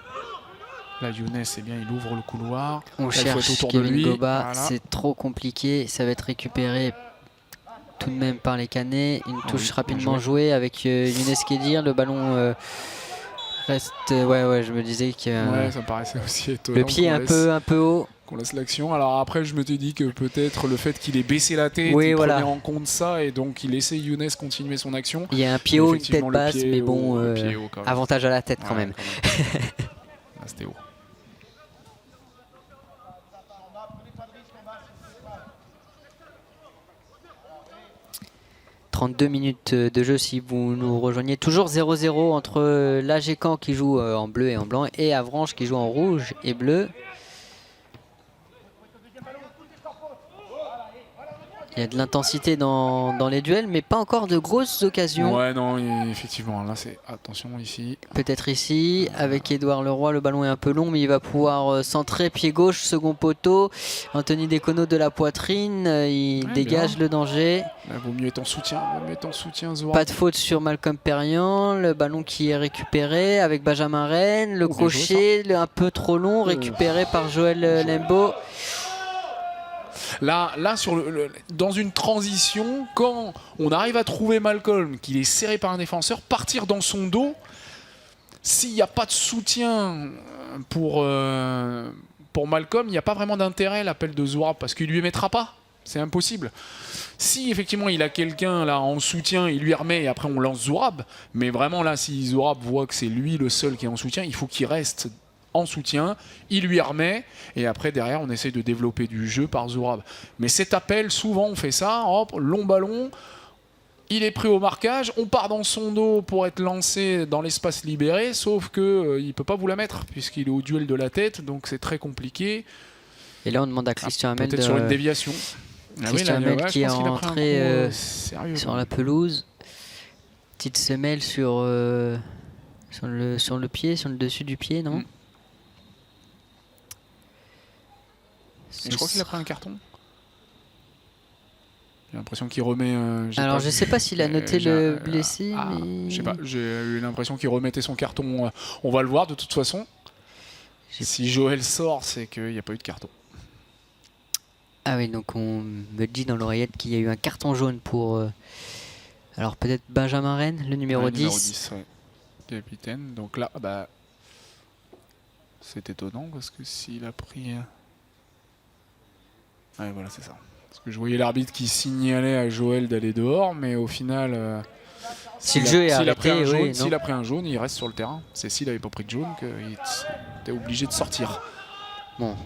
Là, Younes, c'est bien, il ouvre le couloir. On là, il faut être cherche autour de Kevin lui. Goba. Voilà. C'est trop compliqué. Ça va être récupéré tout de même par les Canets. Une touche rapidement jouée avec Younes Kedir. Le ballon reste... ouais, je me disais que... Ouais, ça me paraissait aussi étonnant. Le pied un peu haut. Qu'on laisse l'action. Alors après, je me suis dit que peut-être le fait qu'il ait baissé la tête, Oui, il voilà. prenait en compte ça et donc il laissait Younes continuer son action. Il y a un pied haut, une Effectivement, tête le basse, pied mais haut, bon, le pied haut, quand même. avantage à la tête quand Ouais, même. Là, c'était haut. « 32 minutes de jeu si vous nous rejoignez. Toujours 0-0 entre l'AG Caen qui joue en bleu et en blanc et Avranches qui joue en rouge et bleu. Il y a de l'intensité dans les duels, mais pas encore de grosses occasions. Ouais, non, effectivement, là c'est... Attention ici. Peut-être ici, avec Édouard Leroy, le ballon est un peu long, mais il va pouvoir centrer, pied gauche, second poteau. Anthony Decono de la poitrine, il dégage bien. le danger. Là, vaut mieux être en soutien, Zoran. Pas de faute sur Malcolm Perriand, le ballon qui est récupéré avec Benjamin Rennes, le crochet un peu trop long, récupéré par Joël Lembo. Là dans une transition, quand on arrive à trouver Malcolm, qu'il est serré par un défenseur, partir dans son dos, s'il n'y a pas de soutien pour Malcolm, il n'y a pas vraiment d'intérêt l'appel de Zourab, parce qu'il ne lui émettra pas. C'est impossible. Si effectivement il a quelqu'un là en soutien, il lui remet et après on lance Zourab. Mais vraiment là, si Zourab voit que c'est lui le seul qui est en soutien, il faut qu'il reste en soutien, il lui remet et après derrière on essaye de développer du jeu par Zourab. Mais cet appel, souvent on fait ça, hop, long ballon, il est pris au marquage, on part dans son dos pour être lancé dans l'espace libéré, sauf que il peut pas vous la mettre puisqu'il est au duel de la tête, donc c'est très compliqué. Et là on demande à Christian Hamel peut-être sur une déviation. Christian Hamel qui est rentré sérieux, sur la pelouse. Petite semelle sur le pied, sur le dessus du pied, non? Et je crois qu'il a pris un carton. J'ai l'impression qu'il remet... Alors je sais pas s'il a noté le blessé, mais... Je sais pas, j'ai eu l'impression qu'il remettait son carton. On va le voir de toute façon. Si Joël sort, c'est qu'il n'y a pas eu de carton. Ah oui, donc on me dit dans l'oreillette qu'il y a eu un carton jaune pour... alors peut-être Benjamin Rennes, le numéro 10. Numéro 10, ouais. Capitaine. Donc là, bah... c'est étonnant parce que s'il a pris... Ouais, voilà, c'est ça. Parce que je voyais l'arbitre qui signalait à Joël d'aller dehors, mais au final, Si le jeu est arrêté, s'il a pris un jaune, il reste sur le terrain. C'est s'il n'avait pas pris de jaune qu'il était obligé de sortir. Bon,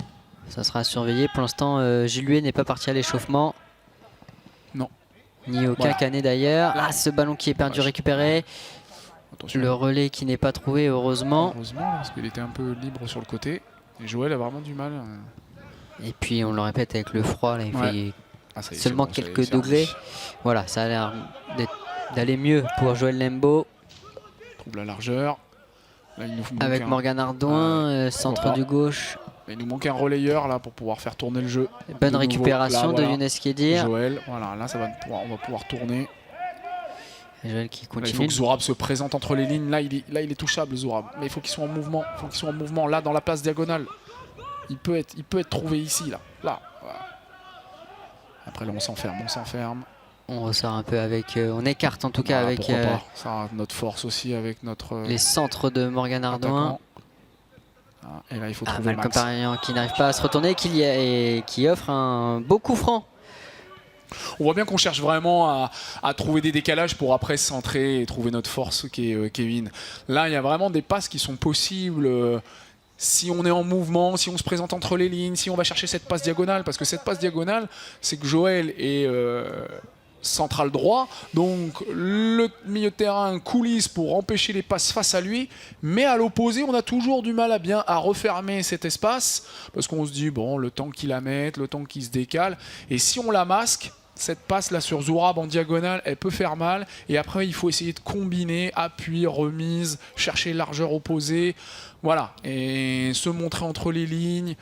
ça sera surveillé. Pour l'instant, Gilles n'est pas parti à l'échauffement. Non. Ni aucun Canet d'ailleurs. Ah, ce ballon qui est perdu, récupéré. Attention. Le relais qui n'est pas trouvé, heureusement. Heureusement, parce qu'il était un peu libre sur le côté. Et Joël a vraiment du mal. Et puis, on le répète, avec le froid, là, il fait seulement quelques degrés. Voilà, ça a l'air d'aller mieux pour Joël Lembo. Trouve la largeur. Là, il nous avec Morgan Ardouin, centre du gauche. Il nous manque un relayeur là pour pouvoir faire tourner le jeu. Bonne récupération de Younes Kedir. Joël, voilà, là on va pouvoir tourner. Joël qui continue. Là, il faut que Zourab se présente entre les lignes. Là, il est touchable, Zourab. Mais il faut qu'il soit en mouvement. Il faut qu'il soit en mouvement là dans la passe diagonale. Il peut être trouvé ici, là. Voilà. Après là, on s'enferme. On ressort un peu avec. On écarte en tout cas avec. Ça, notre force aussi avec notre. Les centres de Morgan Ardouin. Et là, il faut trouver Malcolm Parian qui n'arrive pas à se retourner et qui offre un beau coup franc. On voit bien qu'on cherche vraiment à trouver des décalages pour après se centrer et trouver notre force qui est Kevin. Là, il y a vraiment des passes qui sont possibles si on est en mouvement, si on se présente entre les lignes, si on va chercher cette passe diagonale. Parce que cette passe diagonale, c'est que Joël est central droit, donc le milieu de terrain coulisse pour empêcher les passes face à lui, mais à l'opposé on a toujours du mal à refermer cet espace parce qu'on se dit bon, le temps qu'il la mette, le temps qu'il se décale, et si on la masque, cette passe là sur Zourab en diagonale, elle peut faire mal, et après il faut essayer de combiner appui, remise, chercher largeur opposée, voilà, et se montrer entre les lignes,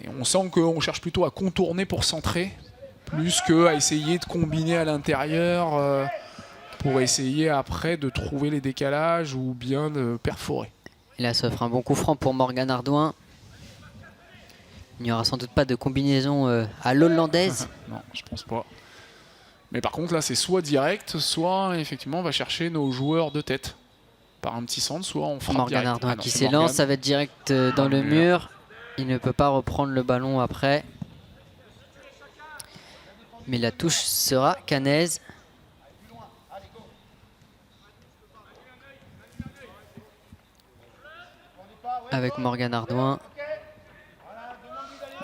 et on sent qu'on cherche plutôt à contourner pour centrer plus qu'à essayer de combiner à l'intérieur pour essayer après de trouver les décalages ou bien de perforer. Et là, ça offre un bon coup franc pour Morgan Ardouin. Il n'y aura sans doute pas de combinaison à l'hollandaise. Non, je pense pas. Mais par contre, là, c'est soit direct, soit effectivement, on va chercher nos joueurs de tête. Par un petit centre, soit on frappe Morgan direct. Ardouin qui s'élance, ça va être direct dans le mur. Il ne peut pas reprendre le ballon après. Mais la touche sera canaise. Avec Morgan Ardouin.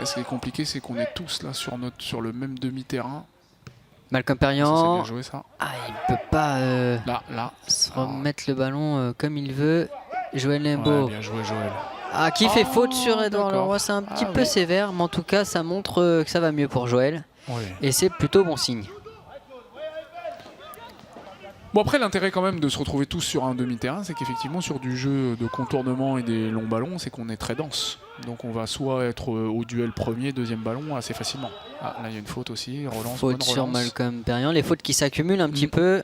Ce qui est compliqué, c'est qu'on est tous là sur le même demi-terrain. Malcolm Parian. Bien joué, ça. Ah, il ne peut pas se remettre le ballon comme il veut. Joël Lembo. Ouais, bien joué, Joël. Ah, qui fait faute sur Edouard Leroy. C'est un petit peu sévère, mais en tout cas, ça montre que ça va mieux pour Joël. Oui. Et c'est plutôt bon signe. Bon, après, l'intérêt quand même de se retrouver tous sur un demi-terrain, c'est qu'effectivement, sur du jeu de contournement et des longs ballons, c'est qu'on est très dense. Donc on va soit être au duel premier, deuxième ballon assez facilement. Ah, là, il y a une faute aussi. Faute sur Malcolm Parian. Les fautes qui s'accumulent un petit peu.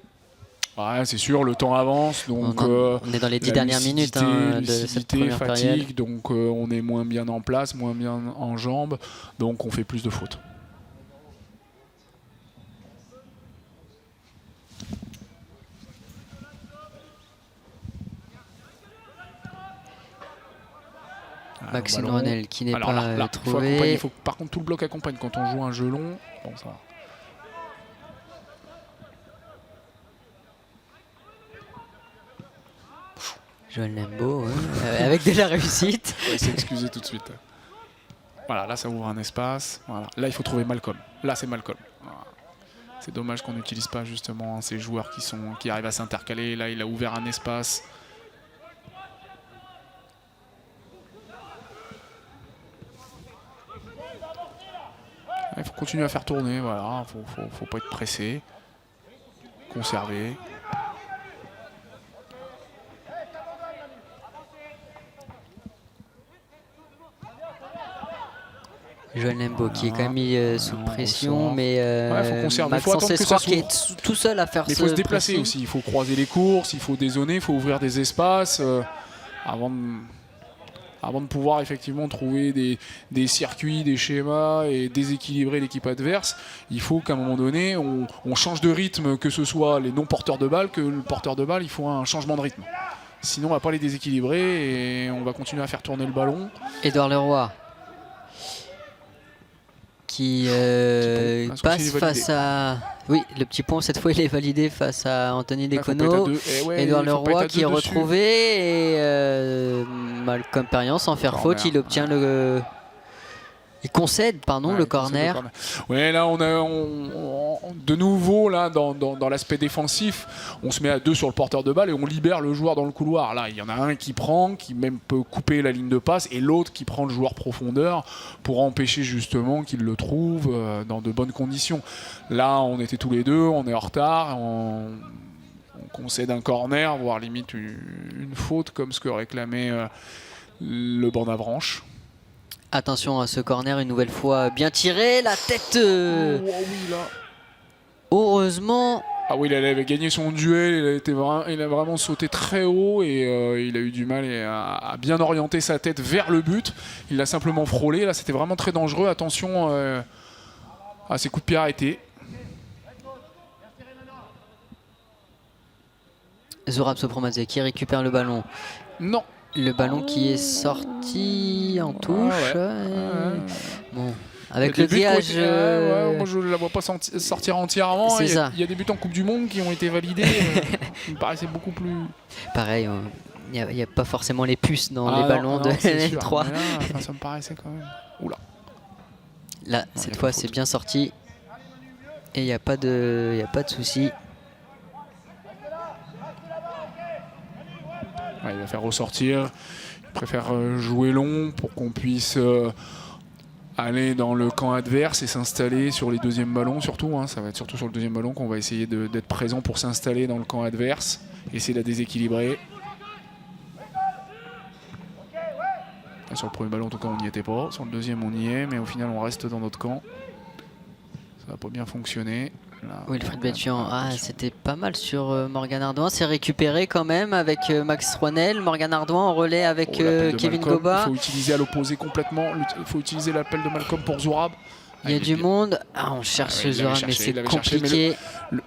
Ouais, c'est sûr, le temps avance. Donc, on est dans les 10 dernières minutes de cette première fatigue, période. donc on est moins bien en place, moins bien en jambes. Donc on fait plus de fautes. Maxime Renel qui n'est pas trouvé. Par contre, tout le bloc accompagne quand on joue un jeu long. Bon, ça va. Joël Lembo, avec de la réussite. Il s'est excusé tout de suite. Voilà, là ça ouvre un espace. Voilà. Là il faut trouver Malcolm. Là c'est Malcolm. Voilà. C'est dommage qu'on n'utilise pas justement ces joueurs qui arrivent à s'intercaler. Là il a ouvert un espace. Il faut continuer à faire tourner, voilà. Faut pas être pressé. Conserver. Joël Lembo qui est quand même mis sous pression, mais faut conserver. Maxence Espoir qui est tout seul à faire ça. Il faut se déplacer aussi, il faut croiser les courses, il faut dézoner, il faut ouvrir des espaces avant de pouvoir effectivement trouver des circuits, des schémas et déséquilibrer l'équipe adverse. Il faut qu'à un moment donné, on change de rythme, que ce soit les non-porteurs de balles, que le porteur de balle, il faut un changement de rythme. Sinon, on ne va pas les déséquilibrer et on va continuer à faire tourner le ballon. Edouard Leroy qui passe face à... Oui, le petit pont, cette fois, il est validé face à Anthony Decono. Edouard Leroy qui est retrouvé. Et Malcolm Perriand, sans faire faute, il obtient le... Il concède, pardon, le corner. Oui, là, on a de nouveau, là, dans l'aspect défensif, on se met à 2 sur le porteur de balle et on libère le joueur dans le couloir. Là, il y en a un qui prend, qui même peut couper la ligne de passe, et l'autre qui prend le joueur profondeur pour empêcher justement qu'il le trouve dans de bonnes conditions. Là, on était tous les deux, on est en retard, on concède un corner, voire limite une faute, comme ce que réclamait le banc d'Avranches. Attention à ce corner, une nouvelle fois bien tiré, la tête. Oui, là. Heureusement. Ah oui, il avait gagné son duel, il a vraiment sauté très haut et il a eu du mal à bien orienter sa tête vers le but. Il l'a simplement frôlé, là c'était vraiment très dangereux. Attention à ses coups de pied arrêtés. Zorab Sopromadze qui récupère le ballon. Non. Le ballon qui est sorti en touche. Bon, avec le grillage. Moi je ne la vois pas sortir entièrement. Il y a des buts en Coupe du Monde qui ont été validés. Il me paraissait beaucoup plus. Pareil, il n'y a pas forcément les puces dans les ballons de L3. Là, ça me paraissait quand même. Oula. Là, cette fois, c'est bien sorti. Et il n'y a pas de souci. Il va faire ressortir. Il préfère jouer long pour qu'on puisse aller dans le camp adverse et s'installer sur les deuxièmes ballons surtout. Ça va être surtout sur le deuxième ballon qu'on va essayer d'être présent pour s'installer dans le camp adverse. Essayer de la déséquilibrer. Sur le premier ballon, en tout cas, on n'y était pas. Sur le deuxième, on y est, mais au final, on reste dans notre camp. Ça va pas bien fonctionner. Wilfried Bethian, c'était pas mal sur Morgan Ardouin. C'est récupéré quand même avec Max Rouanel. Morgan Ardouin en relais avec Kevin Goba. Il faut utiliser à l'opposé complètement. Il faut utiliser l'appel de Malcolm pour Zourab. Il y a du monde. On cherche Zourab, mais c'est compliqué.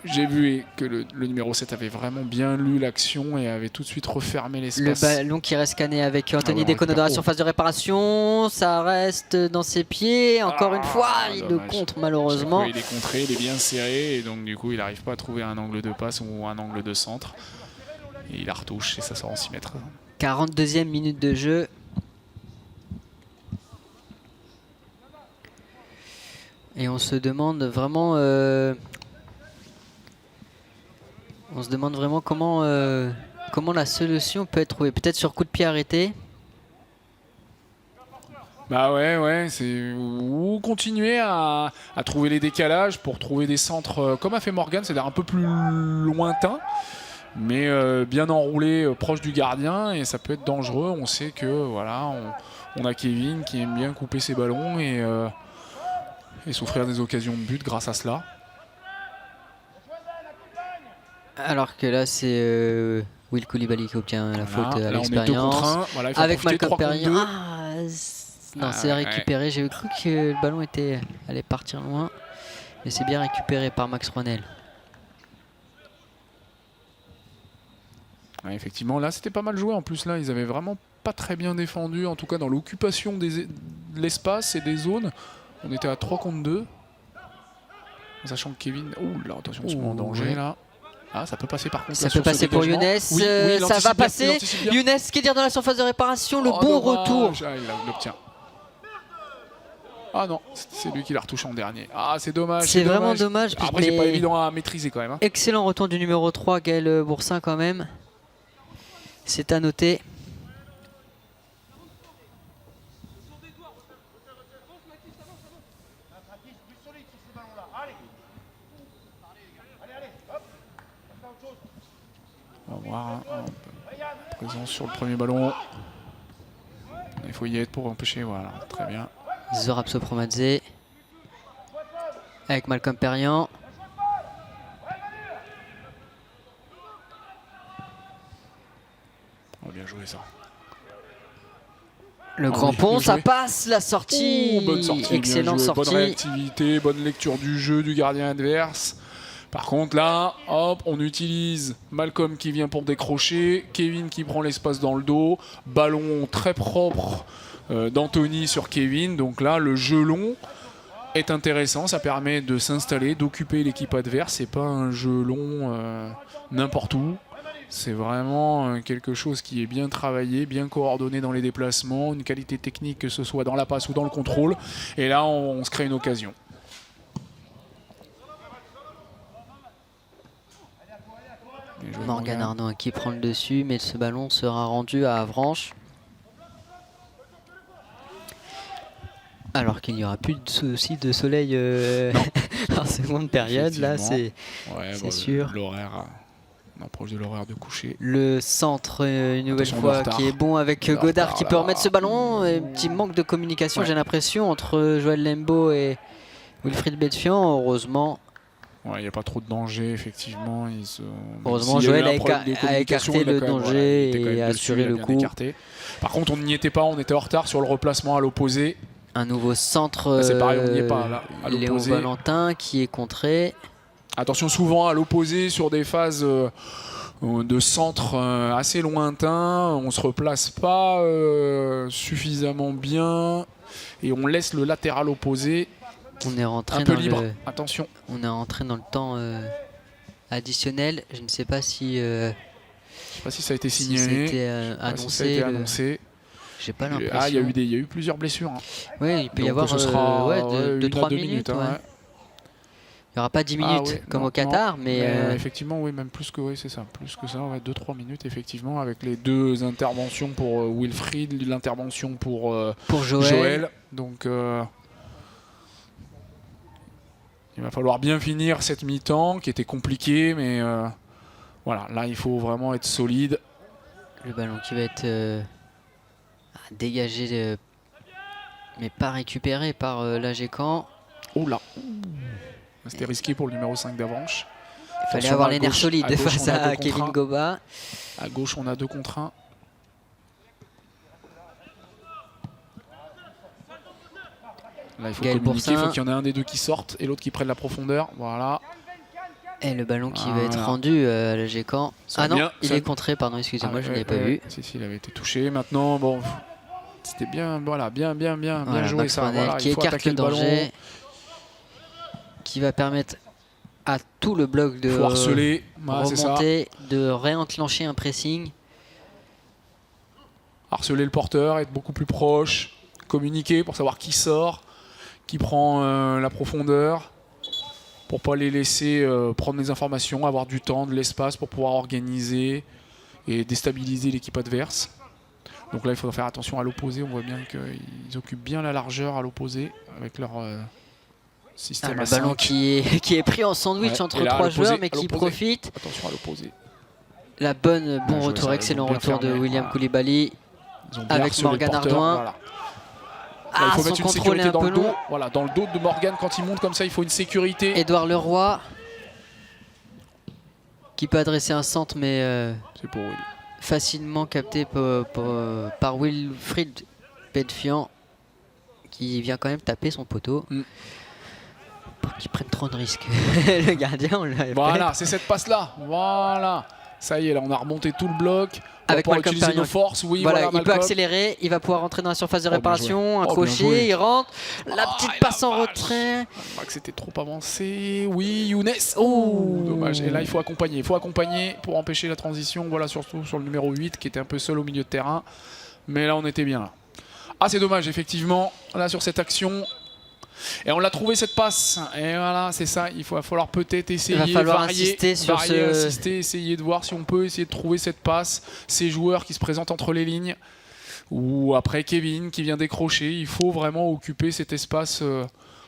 J'ai vu que le numéro 7 avait vraiment bien lu l'action et avait tout de suite refermé l'espace. Le ballon qui reste scanné avec Anthony Decono dans la surface de réparation. Ça reste dans ses pieds. Encore une fois, il le contre malheureusement. Il est contré, il est bien serré et donc du coup il n'arrive pas à trouver un angle de passe ou un angle de centre. Et il la retouche et ça sort en 6 mètres. 42e minute de jeu. Et on se demande vraiment, comment la solution peut être trouvée. Peut-être sur coup de pied arrêté. Bah ouais, c'est ou continuer à trouver les décalages pour trouver des centres comme a fait Morgan, c'est-à-dire un peu plus lointain, mais bien enroulé proche du gardien et ça peut être dangereux. On sait que voilà, on a Kevin qui aime bien couper ses ballons et s'offrir des occasions de but grâce à cela. Alors que là, c'est Will Koulibaly qui obtient la faute à l'expérience. Avec Malcolm Perriand. Non, c'est récupéré. J'ai cru que le ballon allait partir loin. Mais c'est bien récupéré par Max Rouanel. Effectivement, là, c'était pas mal joué. En plus, là, ils avaient vraiment pas très bien défendu. En tout cas, dans l'occupation de l'espace et des zones. On était à 3 contre 2. En sachant que Kevin... Ouh là, attention, on se met en danger là. Ça peut passer par contre. Ça peut passer pour Younes. Oui, ça va passer. Younes qui est dans la surface de réparation. Le bon retour. Il l'obtient. Ah non, c'est lui qui la retouche en dernier. C'est dommage. C'est vraiment dommage. Après, c'est pas évident à maîtriser quand même. Excellent retour du numéro 3, Gaël Boursin quand même. C'est à noter. On va voir. Présence sur le premier ballon. Il faut y être pour empêcher. Voilà, très bien. Zorab Sopromadze. Avec Malcolm Perriand. On va bien jouer ça. Le grand pont, ça passe, la sortie. Bonne sortie. Excellente sortie. Bonne réactivité, bonne lecture du jeu du gardien adverse. Par contre là, hop, on utilise Malcolm qui vient pour décrocher, Kevin qui prend l'espace dans le dos, ballon très propre d'Anthony sur Kevin. Donc là, le jeu long est intéressant, ça permet de s'installer, d'occuper l'équipe adverse. C'est pas un jeu long n'importe où. C'est vraiment quelque chose qui est bien travaillé, bien coordonné dans les déplacements, une qualité technique que ce soit dans la passe ou dans le contrôle. Et là, on se crée une occasion. Morgan Arnaud qui prend le dessus, mais ce ballon sera rendu à Avranches. Alors qu'il n'y aura plus de souci de soleil en seconde période, là c'est sûr. L'horaire, on approche de l'horaire de coucher. Le centre, une nouvelle fois, qui est bon avec Godard qui peut remettre ce ballon. Un petit manque de communication, j'ai l'impression, entre Joël Lembo et Wilfried Bedfian. Heureusement. Il n'y a pas trop de danger, effectivement. Heureusement, Joël a écarté le danger et a assuré le coup. Par contre, on n'y était pas, on était en retard sur le replacement à l'opposé. Un nouveau centre, c'est pareil, on n'y est pas, là, à Léo Valentin qui est contré. Attention, souvent à l'opposé sur des phases de centre assez lointains, on ne se replace pas suffisamment bien et on laisse le latéral opposé on est rentré un peu libre. Attention. On est rentré dans le temps additionnel. Je ne sais pas si... je sais pas si ça a été signalé. Si ça a été annoncé. Si ça a été annoncé. J'ai pas l'impression. Ah, il y a eu plusieurs blessures. Hein. Oui, il peut y avoir 2-3 minutes. Ouais. Il n'y aura pas 10 minutes comme au Qatar, mais effectivement, oui, même plus que c'est ça, plus que ça, 2-3 minutes effectivement, avec les deux interventions pour Wilfried, l'intervention pour Joël. Donc il va falloir bien finir cette mi-temps qui était compliquée, mais voilà, là il faut vraiment être solide. Le ballon qui va être dégagé, mais pas récupéré par l'AGCAN. Oh là, c'était risqué pour le numéro 5 d'Avranches. Il fallait avoir les nerfs solides face à Kevin Goba. À gauche, on a 2 contre 1. Là, il faut communiquer, il faut qu'il y en ait un des deux qui sorte et l'autre qui prenne la profondeur. Voilà. Et le ballon qui va être rendu à l'AGCAN. Ah non, il est contré, pardon, excusez-moi, je ne l'avais pas vu. Si, il avait été touché. Maintenant, bon, c'était bien, voilà, bien joué Max ça. Voilà, qui écarte le danger. Qui va permettre à tout le bloc de harceler, remonter, de réenclencher un pressing. Harceler le porteur, être beaucoup plus proche, communiquer pour savoir qui sort, qui prend la profondeur, pour pas les laisser prendre les informations, avoir du temps, de l'espace pour pouvoir organiser et déstabiliser l'équipe adverse. Donc là, il faut faire attention à l'opposé. On voit bien qu'ils occupent bien la largeur à l'opposé avec leur système à 5. Le ballon qui est pris en sandwich entre 3 joueurs, mais qui profite. Attention à l'opposé. Bon retour, excellent retour de William Koulibaly avec Morgan Ardouin. Voilà. Il faut mettre une sécurité dans le dos. Voilà, dans le dos de Morgan, quand il monte comme ça, il faut une sécurité. Édouard Leroy qui peut adresser un centre, mais c'est pour Will. Facilement capté par Wilfried Bedfian qui vient quand même taper son poteau. Pour qu'il prenne trop de risques. Le gardien, on l'avait. Voilà, c'est cette passe-là. Voilà. Ça y est, là, on a remonté tout le bloc. Avec Malcolm Perriand. Nos forces, oui, voilà, il peut accélérer, il va pouvoir rentrer dans la surface de réparation, un crochet, il rentre, la petite passe en retrait. C'était trop avancé, oui, Younes. Oh, dommage. Et là, il faut accompagner pour empêcher la transition, voilà, surtout sur le numéro 8 qui était un peu seul au milieu de terrain. Mais là, on était bien là. Ah, c'est dommage, effectivement, là, sur cette action. Et on l'a trouvé cette passe. Et voilà, c'est ça. Il va falloir peut-être essayer, insister sur essayer de voir si on peut essayer de trouver cette passe. Ces joueurs qui se présentent entre les lignes. Ou après Kevin qui vient décrocher. Il faut vraiment occuper cet espace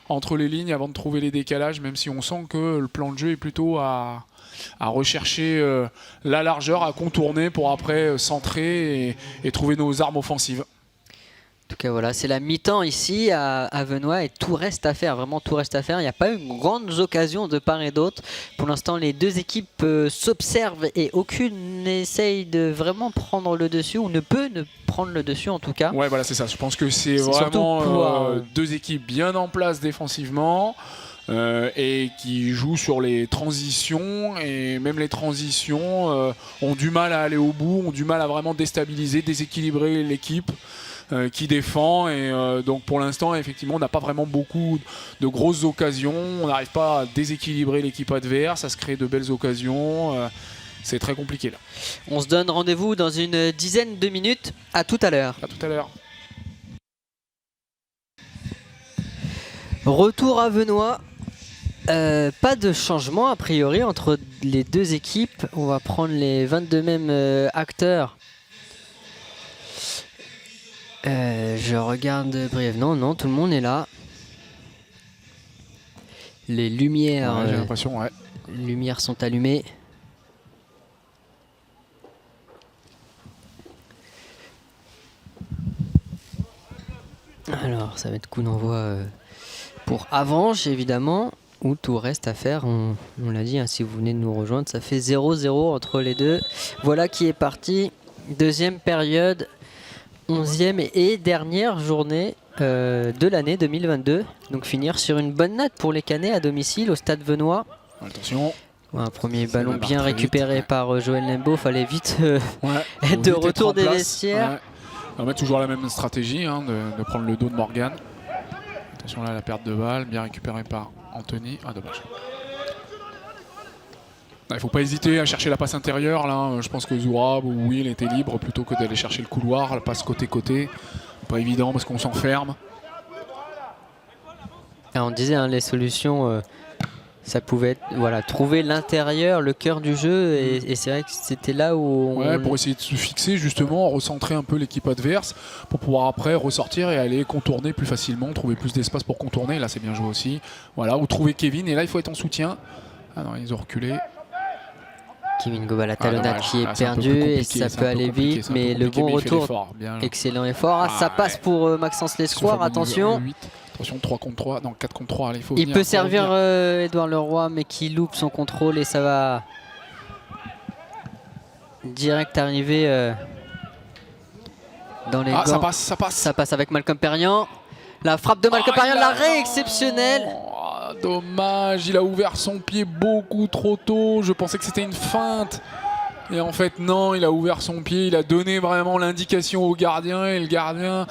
entre les lignes avant de trouver les décalages. Même si on sent que le plan de jeu est plutôt à rechercher la largeur, à contourner pour après centrer et trouver nos armes offensives. En tout cas, voilà, c'est la mi-temps ici à Venoy et tout reste à faire, vraiment tout reste à faire. Il n'y a pas eu grandes occasions de part et d'autre. Pour l'instant, les deux équipes s'observent et aucune n'essaye de vraiment prendre le dessus ou ne peut ne prendre le dessus en tout cas. Ouais, voilà, c'est ça. Je pense que c'est vraiment deux équipes bien en place défensivement. Et qui jouent sur les transitions et même les transitions ont du mal à aller au bout, ont du mal à vraiment déstabiliser, déséquilibrer l'équipe. qui défend. Et donc pour l'instant, effectivement, on n'a pas vraiment beaucoup de grosses occasions. On n'arrive pas à déséquilibrer l'équipe adverse, à se créer de belles occasions. C'est très compliqué là. On se donne rendez-vous dans une dizaine de minutes. À tout à l'heure. À tout à l'heure. Retour à Venoy. Pas de changement a priori entre les deux équipes. On va prendre les 22 mêmes acteurs. Je regarde brièvement. Non, tout le monde est là. Les lumières, j'ai l'impression, ouais. Lumières sont allumées. Alors, ça va être coup d'envoi pour Avranches, évidemment, où tout reste à faire. On l'a dit, hein, si vous venez de nous rejoindre, ça fait 0-0 entre les deux. Voilà qui est parti. Deuxième période, 11e et dernière journée de l'année 2022. Donc finir sur une bonne note pour les Canets à domicile au Stade Venoy. Attention. Un premier ballon bien récupéré vite, ouais. par Joël Lembo. Fallait vite être de retour des vestiaires. Ouais. On va mettre toujours la même stratégie, hein, de prendre le dos de Morgan. Attention là, la perte de balle, bien récupérée par Anthony. Ah, dommage. Il ne faut pas hésiter à chercher la passe intérieure. Là, je pense que Zourab ou Will était libre plutôt que d'aller chercher le couloir. La passe côté-côté. Pas évident parce qu'on s'enferme. On disait, hein, les solutions, ça pouvait être trouver l'intérieur, le cœur du jeu. Et c'est vrai que c'était là où pour essayer de se fixer, justement, recentrer un peu l'équipe adverse pour pouvoir après ressortir et aller contourner plus facilement, trouver plus d'espace pour contourner. Là, c'est bien joué aussi. Voilà, ou trouver Kevin. Et là, il faut être en soutien. Ah non, ils ont reculé. Kevin Goba, la talonnade qui est c'est perdue et ça peut aller vite, mais le bon retour, excellent effort. Ça passe pour Maxence Lescoire, attention. Attention, 3 contre 3, non 4 contre 3, allez, il peut servir Edouard Leroy, mais qui loupe son contrôle et ça va direct arriver dans les gants. Ça passe. Ça passe avec Malcolm Perriand. La frappe de Malcolm Perriand, l'arrêt exceptionnel. Dommage, il a ouvert son pied beaucoup trop tôt. Je pensais que c'était une feinte. Et en fait, non, il a ouvert son pied. Il a donné vraiment l'indication au gardien. Et le gardien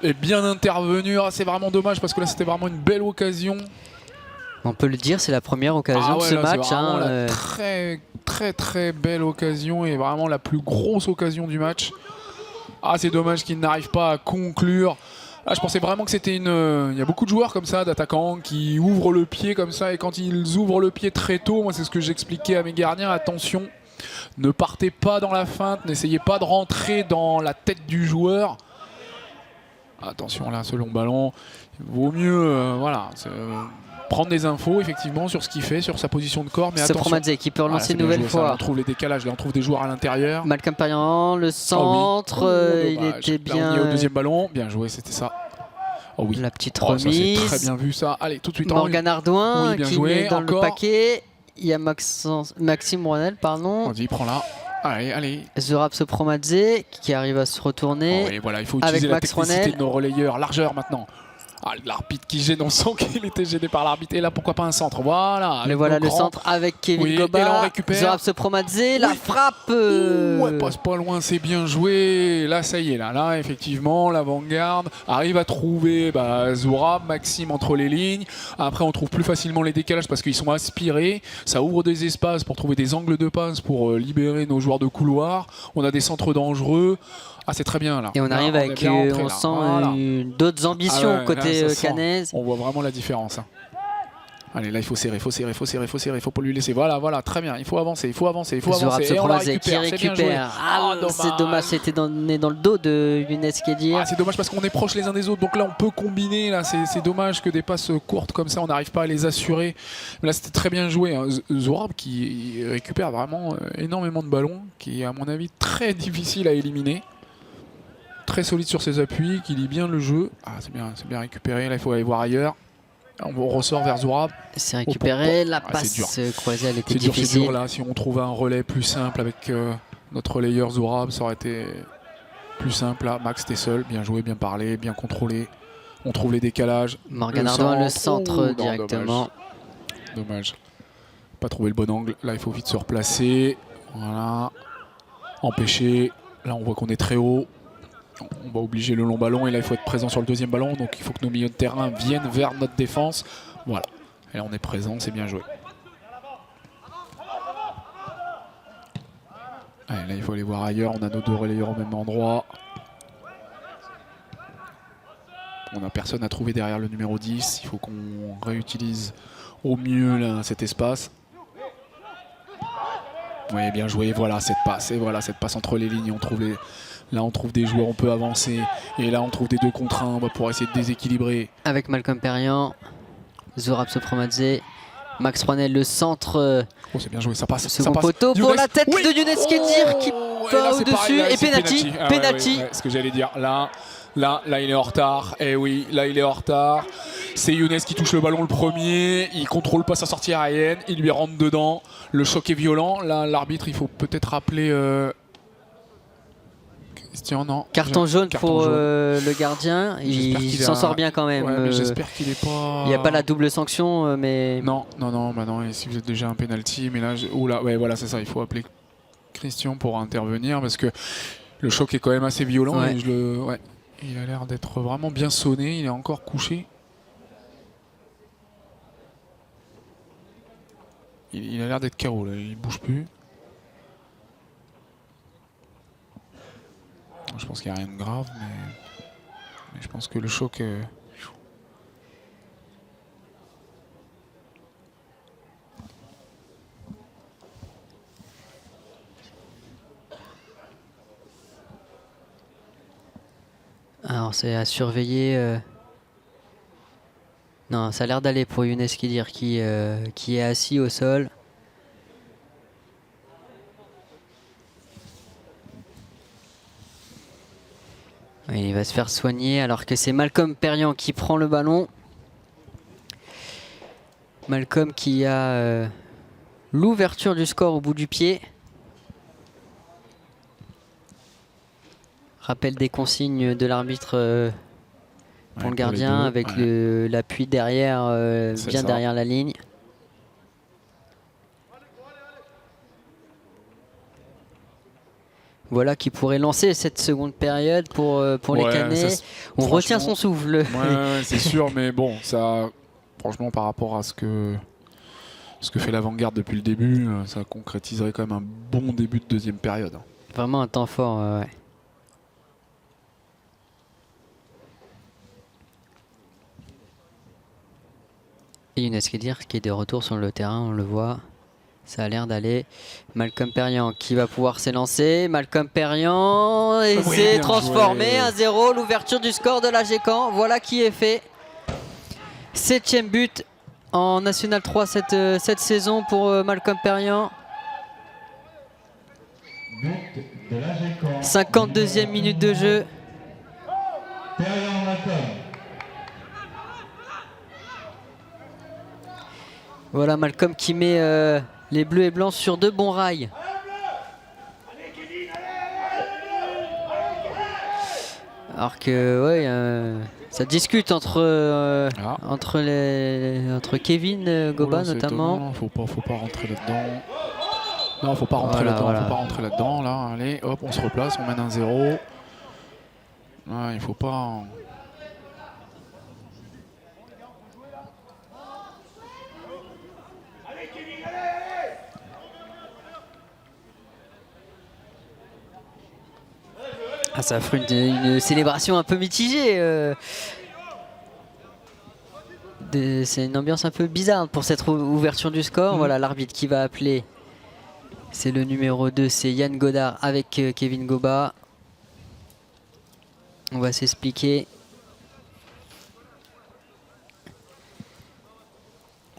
est bien intervenu. C'est vraiment dommage parce que là, c'était vraiment une belle occasion. On peut le dire, c'est la première occasion de ce match. La très belle occasion et vraiment la plus grosse occasion du match. C'est dommage qu'il n'arrive pas à conclure. Je pensais vraiment que c'était une... Il y a beaucoup de joueurs comme ça, d'attaquants, qui ouvrent le pied comme ça. Et quand ils ouvrent le pied très tôt, moi c'est ce que j'expliquais à mes gardiens, attention, ne partez pas dans la feinte, n'essayez pas de rentrer dans la tête du joueur. Attention là, ce long ballon, il vaut mieux prendre des infos effectivement sur ce qu'il fait, sur sa position de corps. Mais attention, Promadze qui peut relancer une nouvelle fois. Là, on trouve les décalages, là on trouve des joueurs à l'intérieur. Malcolm Perriand, le centre, il était bien. Là, on est au deuxième ballon, bien joué, c'était ça. La petite remise. C'est très bien vu ça. Allez, tout de suite. Morgan Ardouin bien qui joué, est dans le paquet. Il y a Maxime Rouanel, pardon. Il prend là. Allez. Zourab Sopromadze qui arrive à se retourner. Voilà, il faut utiliser la technicité de nos relayeurs. Largeur maintenant. L'arbitre qui gêne, on sent qu'il était gêné par l'arbitre. Et là, pourquoi pas un centre? Voilà. Le centre avec Kevin Goba. Et là, on récupère. Zourab Sopromadze, la frappe. Passe pas loin, c'est bien joué. Là, ça y est, là effectivement, l'avant-garde arrive à trouver Zourab, Maxime entre les lignes. Après, on trouve plus facilement les décalages parce qu'ils sont aspirés. Ça ouvre des espaces pour trouver des angles de passe pour libérer nos joueurs de couloir. On a des centres dangereux. C'est très bien là. Et on arrive avec, on sent d'autres ambitions côté canaise. On voit vraiment la différence. Allez, là il faut serrer, il faut pas lui laisser. Voilà, très bien. Il faut avancer. Zourab Sopromadze qui récupère. C'est dommage, c'était dans le dos de Younes Kedir. C'est dommage parce qu'on est proches les uns des autres. Donc là on peut combiner. Là, c'est dommage que des passes courtes comme ça, on n'arrive pas à les assurer. Mais là c'était très bien joué. Zourab qui récupère vraiment énormément de ballons, qui est à mon avis très difficile à éliminer. Très solide sur ses appuis, qui lit bien le jeu. C'est bien récupéré. Là, il faut aller voir ailleurs. On ressort vers Zourab. C'est récupéré. La passe croisée, elle était difficile. C'est dur là. Si on trouve un relais plus simple avec notre relayeur Zourab, ça aurait été plus simple. Là, Max était seul. Bien joué, bien parlé, bien contrôlé. On trouve les décalages. Morgan Ardouin, le centre directement. Dommage. Pas trouvé le bon angle. Là, il faut vite se replacer. Voilà. Empêcher. Là, on voit qu'on est très haut. On va obliger le long ballon et là il faut être présent sur le deuxième ballon, donc il faut que nos milieux de terrain viennent vers notre défense. Voilà, et là on est présent, c'est bien joué. Allez, là il faut aller voir ailleurs, on a nos 2 relayeurs au même endroit. On n'a personne à trouver derrière le numéro 10, il faut qu'on réutilise au mieux là, cet espace. Oui, bien joué, voilà cette passe, et voilà cette passe entre les lignes, là on trouve des joueurs, on peut avancer, et là on trouve des 2 contre 1, on va pouvoir essayer de déséquilibrer. Avec Malcolm Perriand, Zurab Sopromadze, Max Rouanel, le centre. Oh, c'est bien joué, ça passe. Second poteau pour la tête de Younes Kedir qui va au-dessus, et penalty. Penalty. Ce que j'allais dire, là il est en retard, et oui, là il est en retard. C'est Younes qui touche le ballon le premier, il contrôle pas sa sortie aérienne, il lui rentre dedans, le choc est violent. Là l'arbitre, il faut peut-être rappeler Christian, non. Carton jaune pour le gardien, il s'en sort bien quand même. Ouais, mais j'espère qu'il est pas... Il n'y a pas la double sanction, mais... Non, et si vous êtes déjà un penalty, mais là, oula, ouais, voilà, c'est ça, il faut appeler Christian pour intervenir, parce que le choc est quand même assez violent, ouais. Et il a l'air d'être vraiment bien sonné, il est encore couché. Il a l'air d'être KO, là, il bouge plus. Je pense qu'il n'y a rien de grave, mais je pense que le choc... Alors c'est à surveiller. Non, ça a l'air d'aller pour Younes Kedir qui est assis au sol. Il va se faire soigner alors que c'est Malcolm Perriand qui prend le ballon. Malcolm qui a l'ouverture du score au bout du pied. Rappel des consignes de l'arbitre pour le gardien avec l'appui derrière, bien derrière la ligne. Voilà qui pourrait lancer cette seconde période pour les Canets. On retient son souffle. Ouais, c'est sûr, mais bon, ça, franchement, par rapport à ce que fait l'avant-garde depuis le début, ça concrétiserait quand même un bon début de deuxième période. Vraiment un temps fort, ouais. Et Younes Kedir qui est de retour sur le terrain, on le voit. Ça a l'air d'aller. Malcolm Perriand qui va pouvoir s'élancer. Malcolm Perriand et c'est transformé 1-0. L'ouverture du score de l'AG Caen. Voilà qui est fait. 7e but en National 3 cette saison pour Malcolm Perriand. 52e minute de jeu. Voilà Malcolm qui met les bleus et blancs sur de bons rails. Alors que ça discute entre Kevin Goba notamment. Non, faut pas rentrer là-dedans. Non, faut pas rentrer là-dedans. Faut pas rentrer là-dedans. Là, allez, hop, on se replace, on mène 1-0. Ouais, il faut pas. Ah, ça fera une célébration un peu mitigée. C'est une ambiance un peu bizarre pour cette ouverture du score. Voilà l'arbitre qui va appeler. C'est le numéro 2, c'est Yann Godard avec Kevin Goba. On va s'expliquer.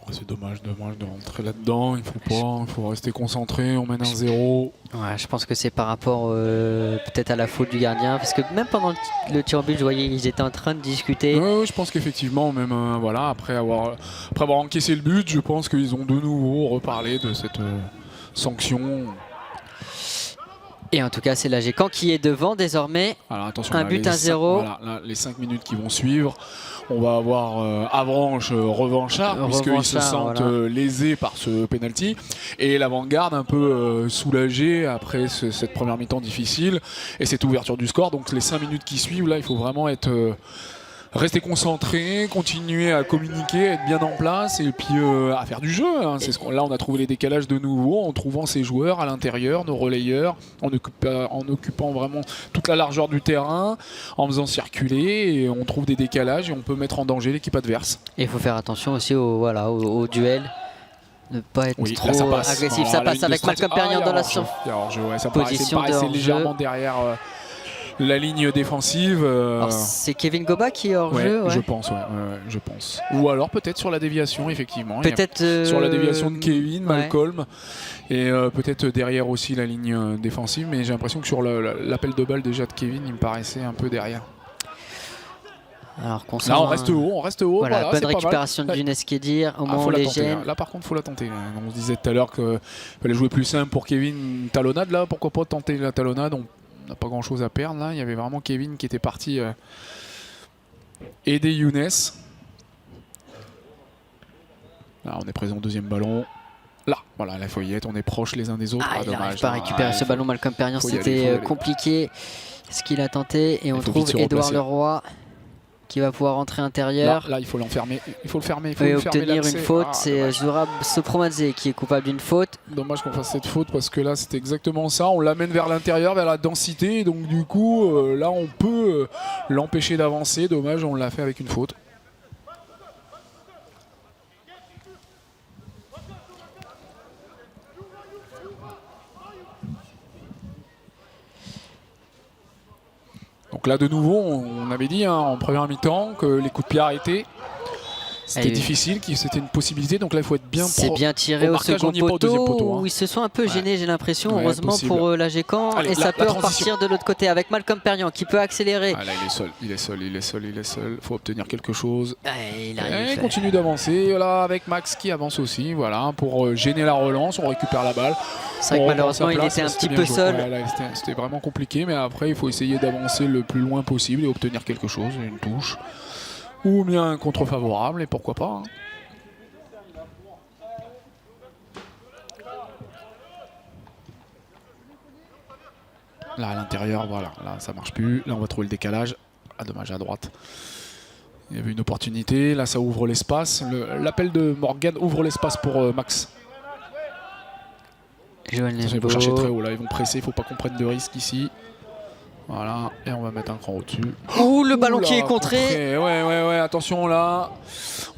C'est dommage de rentrer là-dedans, il faut rester concentré, on mène 1-0. Ouais, je pense que c'est par rapport peut-être à la faute du gardien, parce que même pendant le tir au but, je voyais qu'ils étaient en train de discuter. Ouais, je pense qu'effectivement, même voilà, après avoir encaissé le but, je pense qu'ils ont de nouveau reparlé de cette sanction. Et en tout cas, c'est l'AGCAN qui est devant désormais. Alors attention, un but 1-0. Voilà, les 5 minutes qui vont suivre. On va avoir Avranches revanchard, puisqu'ils se sentent lésés par ce penalty. Et l'avant-garde un peu soulagé après cette première mi-temps difficile et cette ouverture du score. Donc les 5 minutes qui suivent, là, il faut vraiment être... rester concentré, continuer à communiquer, être bien en place et puis à faire du jeu. Hein. Là, on a trouvé les décalages de nouveau en trouvant ces joueurs à l'intérieur, nos relayeurs, en occupant vraiment toute la largeur du terrain, en faisant circuler. Et on trouve des décalages et on peut mettre en danger l'équipe adverse. Et il faut faire attention aussi au duel. Ne pas être trop agressif. Voilà, ça passe avec Malcolm Pernier dans la position paraissait légèrement derrière... la ligne défensive. C'est Kevin Goba qui est hors jeu. Je pense, je pense. Ou alors peut-être sur la déviation, effectivement. Peut-être sur la déviation de Kevin, Malcolm. Et peut-être derrière aussi la ligne défensive. Mais j'ai l'impression que sur l'appel de balle déjà de Kevin, il me paraissait un peu derrière. Alors là, on reste haut. Voilà, bonne récupération de Younes Kedir. Au moins, on les gêne. Là, par contre, il faut la tenter. On se disait tout à l'heure qu'il fallait jouer plus simple pour Kevin. Talonnade, là, pourquoi pas tenter la talonnade? On n'a pas grand chose à perdre là, il y avait vraiment Kevin qui était parti aider Younes. Là on est présent au deuxième ballon. Là, voilà la Foyette, on est proches les uns des autres. Il n'arrive pas à récupérer ce ballon, Malcolm Pernier, c'était compliqué ce qu'il a tenté et on trouve Édouard Leroy qui va pouvoir entrer intérieur. Là, il faut l'enfermer, il faut le fermer. Il faut obtenir une faute, c'est Zurab Sopromadze qui est coupable d'une faute. Dommage qu'on fasse cette faute parce que là, c'est exactement ça. On l'amène vers l'intérieur, vers la densité. Donc du coup, là, on peut l'empêcher d'avancer. Dommage, on l'a fait avec une faute. Donc là de nouveau on avait dit en première mi-temps que les coups de pied arrêtés c'était difficile, que c'était une possibilité, donc là il faut être bien c'est bien tiré au second poteau, où ils se sont un peu gênés, j'ai l'impression, heureusement pour l'AGCAN, et ça peut repartir de l'autre côté avec Malcolm Pernier qui peut accélérer. Là il est seul, faut obtenir quelque chose. Il continue d'avancer, là avec Max qui avance aussi, voilà, pour gêner la relance, on récupère la balle. C'est vrai que malheureusement il était un petit peu seul. C'était vraiment compliqué, mais après il faut essayer d'avancer le plus loin possible et obtenir quelque chose, une touche. Ou bien un contre favorable, et pourquoi pas. Là à l'intérieur, voilà, là ça marche plus. Là on va trouver le décalage. Dommage à droite. Il y avait une opportunité, là ça ouvre l'espace. L'appel de Morgan ouvre l'espace pour Max. Ils vont chercher très haut, là ils vont presser, il ne faut pas qu'on prenne de risque ici. Voilà, et on va mettre un cran au-dessus. Ouh, le ballon qui est contré. Ouais, attention là.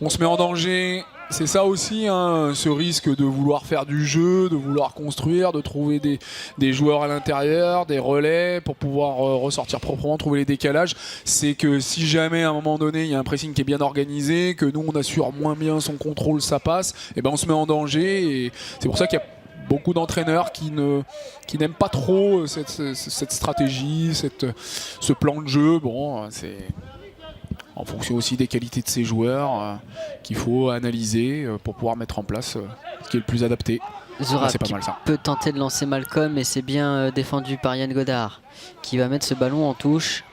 On se met en danger. C'est ça aussi, hein, ce risque de vouloir faire du jeu, de vouloir construire, de trouver des joueurs à l'intérieur, des relais pour pouvoir ressortir proprement, trouver les décalages. C'est que si jamais à un moment donné il y a un pressing qui est bien organisé, que nous on assure moins bien son contrôle, ça passe, et ben on se met en danger. Et c'est pour ça qu'il y a beaucoup d'entraîneurs qui n'aiment pas trop cette stratégie, ce plan de jeu. Bon, c'est en fonction aussi des qualités de ces joueurs qu'il faut analyser pour pouvoir mettre en place ce qui est le plus adapté. Zurab qui peut tenter de lancer Malcolm, et c'est bien défendu par Yann Godard qui va mettre ce ballon en touche.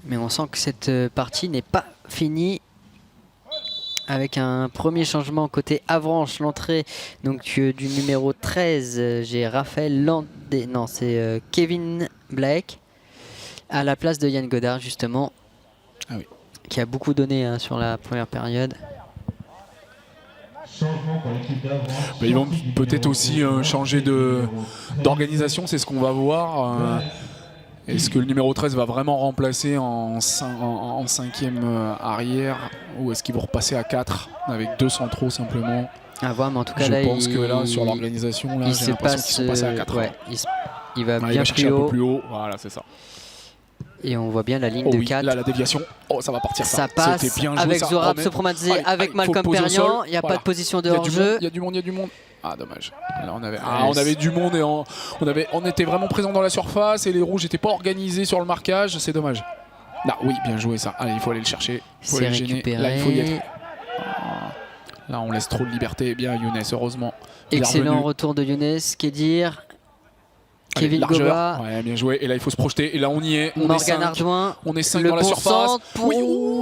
Mais on sent que cette partie n'est pas finie. Avec un premier changement côté Avranches, l'entrée donc du numéro 13, j'ai Raphaël Landé, non c'est Kevin Blake à la place de Yann Godard justement, qui a beaucoup donné sur la première période. Ils vont peut-être aussi changer d'organisation, c'est ce qu'on va voir. Est-ce que le numéro 13 va vraiment remplacer en cinquième arrière, ou est-ce qu'ils vont repasser à 4 avec 2 centraux simplement? À voir, mais en tout cas je pense que là sur l'organisation, j'ai l'impression qu'ils sont passés à 4. Il va bien il va chercher un peu plus haut, voilà c'est ça. Et on voit bien la ligne de 4. Là la déviation, ça va partir ça. Ça passe bien avec Zurab Sopromadze, avec Malcolm Pernier, il n'y a pas de position de hors-jeu. Il y a du monde. Ah dommage. Là on avait du monde et on était vraiment présent dans la surface et les rouges n'étaient pas organisés sur le marquage, c'est dommage. Là oui, bien joué ça. Allez, il faut aller le chercher. Il faut aller le gêner. Là il faut y être. Là, on laisse trop de liberté. Bien, Younes, heureusement. Excellent retour de Younes, Kedir. Kevin Goba. Ouais, bien joué. Et là, il faut se projeter. Et là, on y est. Morgan Ardouin. On est 5 dans la surface. Oui,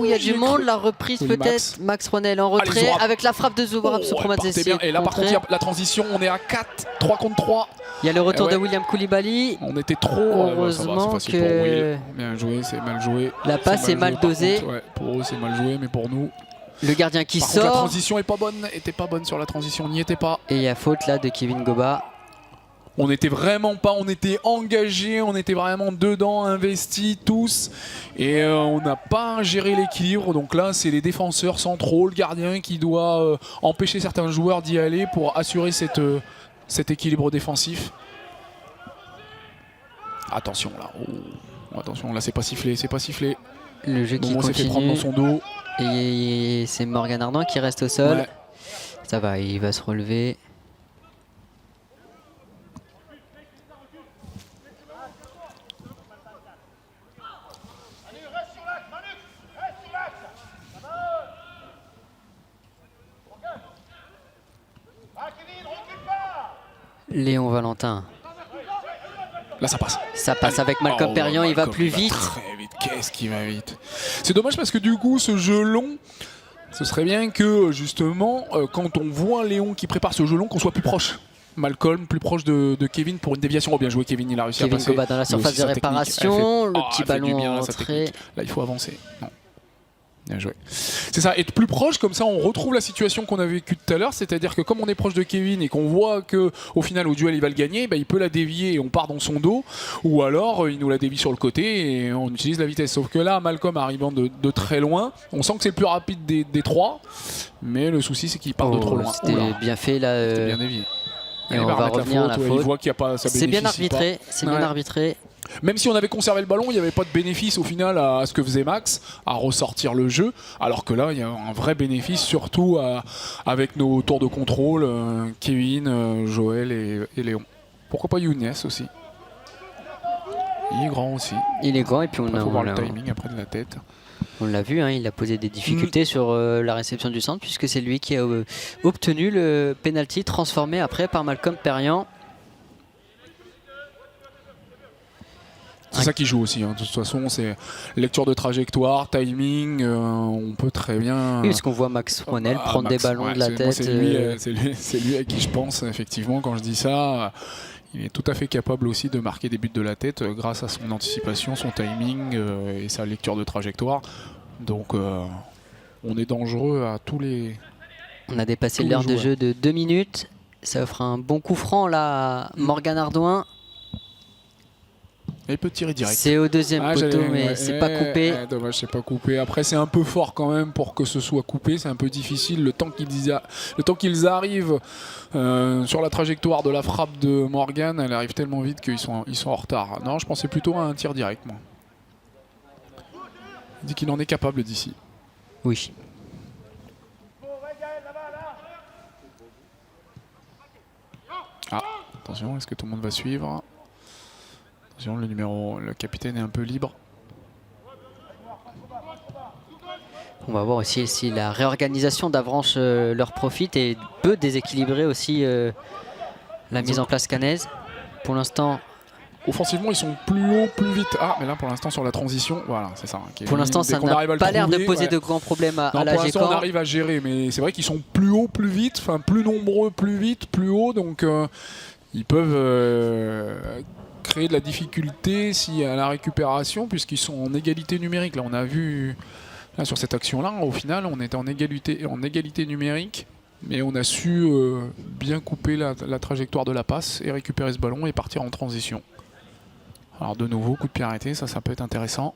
il y a du monde. La reprise peut-être. Max Rouanel en retrait. Allez, avec la frappe de Zourab Sopromadze. Et là, par contre, il y a la transition. On est à 4, 3 contre 3. Il y a le retour de William Koulibaly. On était trop. Heureusement que. Bien joué, c'est mal joué. La passe est mal dosée. Ouais, pour eux, c'est mal joué, mais pour nous. Le gardien qui sort. Contre, la transition est pas bonne. Était pas bonne sur la transition. On n'y était pas. Et il y a faute là de Kevin Goba. On n'était vraiment pas, on était engagés, on était vraiment dedans, investis tous. Et on n'a pas géré l'équilibre. Donc là, c'est les défenseurs centraux, le gardien qui doit empêcher certains joueurs d'y aller pour assurer cet équilibre défensif. Attention là. Oh, attention, là c'est pas sifflé, c'est pas sifflé. Le jeu qui continue. S'est fait prendre dans son dos. Et c'est Morgan Ardouin qui reste au sol. Ouais. Ça va, il va se relever. Léon Valentin. Là ça passe. Ça passe avec Malcolm Perriand, il va plus vite. Très vite, qu'est-ce qui va vite. C'est dommage parce que du coup ce jeu long, ce serait bien que justement quand on voit Léon qui prépare ce jeu long, qu'on soit plus proche. Malcolm plus proche de Kevin pour une déviation. Oh bien joué Kevin, il a réussi à passer. Kevin Goba dans la surface de réparation, le petit ballon en entrée. Là il faut avancer. Non. Bien joué. C'est ça, être plus proche, comme ça on retrouve la situation qu'on a vécue tout à l'heure, c'est-à-dire que comme on est proche de Kevin et qu'on voit qu'au final au duel il va le gagner, bah, il peut la dévier et on part dans son dos, ou alors il nous la dévie sur le côté et on utilise la vitesse. Sauf que là, Malcolm arrivant de très loin, on sent que c'est le plus rapide des trois, mais le souci c'est qu'il part de trop loin. C'était bien fait là. C'était bien dévié. Et on va revenir à la faute. Il voit qu'il y a pas, ça c'est bien arbitré, c'est bien arbitré. Même si on avait conservé le ballon, il n'y avait pas de bénéfice au final à ce que faisait Max, à ressortir le jeu. Alors que là, il y a un vrai bénéfice, surtout avec nos tours de contrôle, Kevin, Joël et Léon. Pourquoi pas Younes aussi? Il est grand aussi. Il est grand et puis on a voir le timing après de la tête. On l'a vu, hein, il a posé des difficultés sur la réception du centre puisque c'est lui qui a obtenu le penalty transformé après par Malcolm Perriand. C'est ça qui joue aussi, hein. De toute façon, c'est lecture de trajectoire, timing, on peut très bien... Oui, parce qu'on voit Max Rouanel prendre des ballons de la tête. C'est lui à qui je pense, effectivement, quand je dis ça. Il est tout à fait capable aussi de marquer des buts de la tête grâce à son anticipation, son timing et sa lecture de trajectoire. Donc, on est dangereux à tous les... On a dépassé l'heure de jeu de 2 minutes. Ça offre un bon coup franc là à Morgan Ardouin. Il peut tirer direct. C'est au deuxième poteau, mais c'est pas coupé. Dommage, c'est pas coupé. Après, c'est un peu fort quand même pour que ce soit coupé. C'est un peu difficile. Le temps qu'ils arrivent sur la trajectoire de la frappe de Morgan, elle arrive tellement vite qu'ils sont en retard. Non, je pensais plutôt à un tir direct, moi. Il dit qu'il en est capable d'ici. Oui. Ah, attention, est-ce que tout le monde va suivre ? Le capitaine est un peu libre. On va voir aussi si la réorganisation d'Avranches leur profite et peut déséquilibrer aussi la mise en place cannaise. Pour l'instant, offensivement, ils sont plus haut, plus vite. Ah, mais là, pour l'instant, sur la transition, voilà, c'est ça. Pour l'instant, ça n'a pas l'air de poser de grands problèmes à la Pour l'instant, on arrive à gérer, mais c'est vrai qu'ils sont plus haut, plus vite, enfin plus nombreux, plus vite, plus haut, donc ils peuvent créer de la difficulté à la récupération puisqu'ils sont en égalité numérique. Là, on a vu là, sur cette action-là, au final, on était en égalité numérique, mais on a su bien couper la trajectoire de la passe et récupérer ce ballon et partir en transition. Alors de nouveau, coup de pied arrêté, ça peut être intéressant.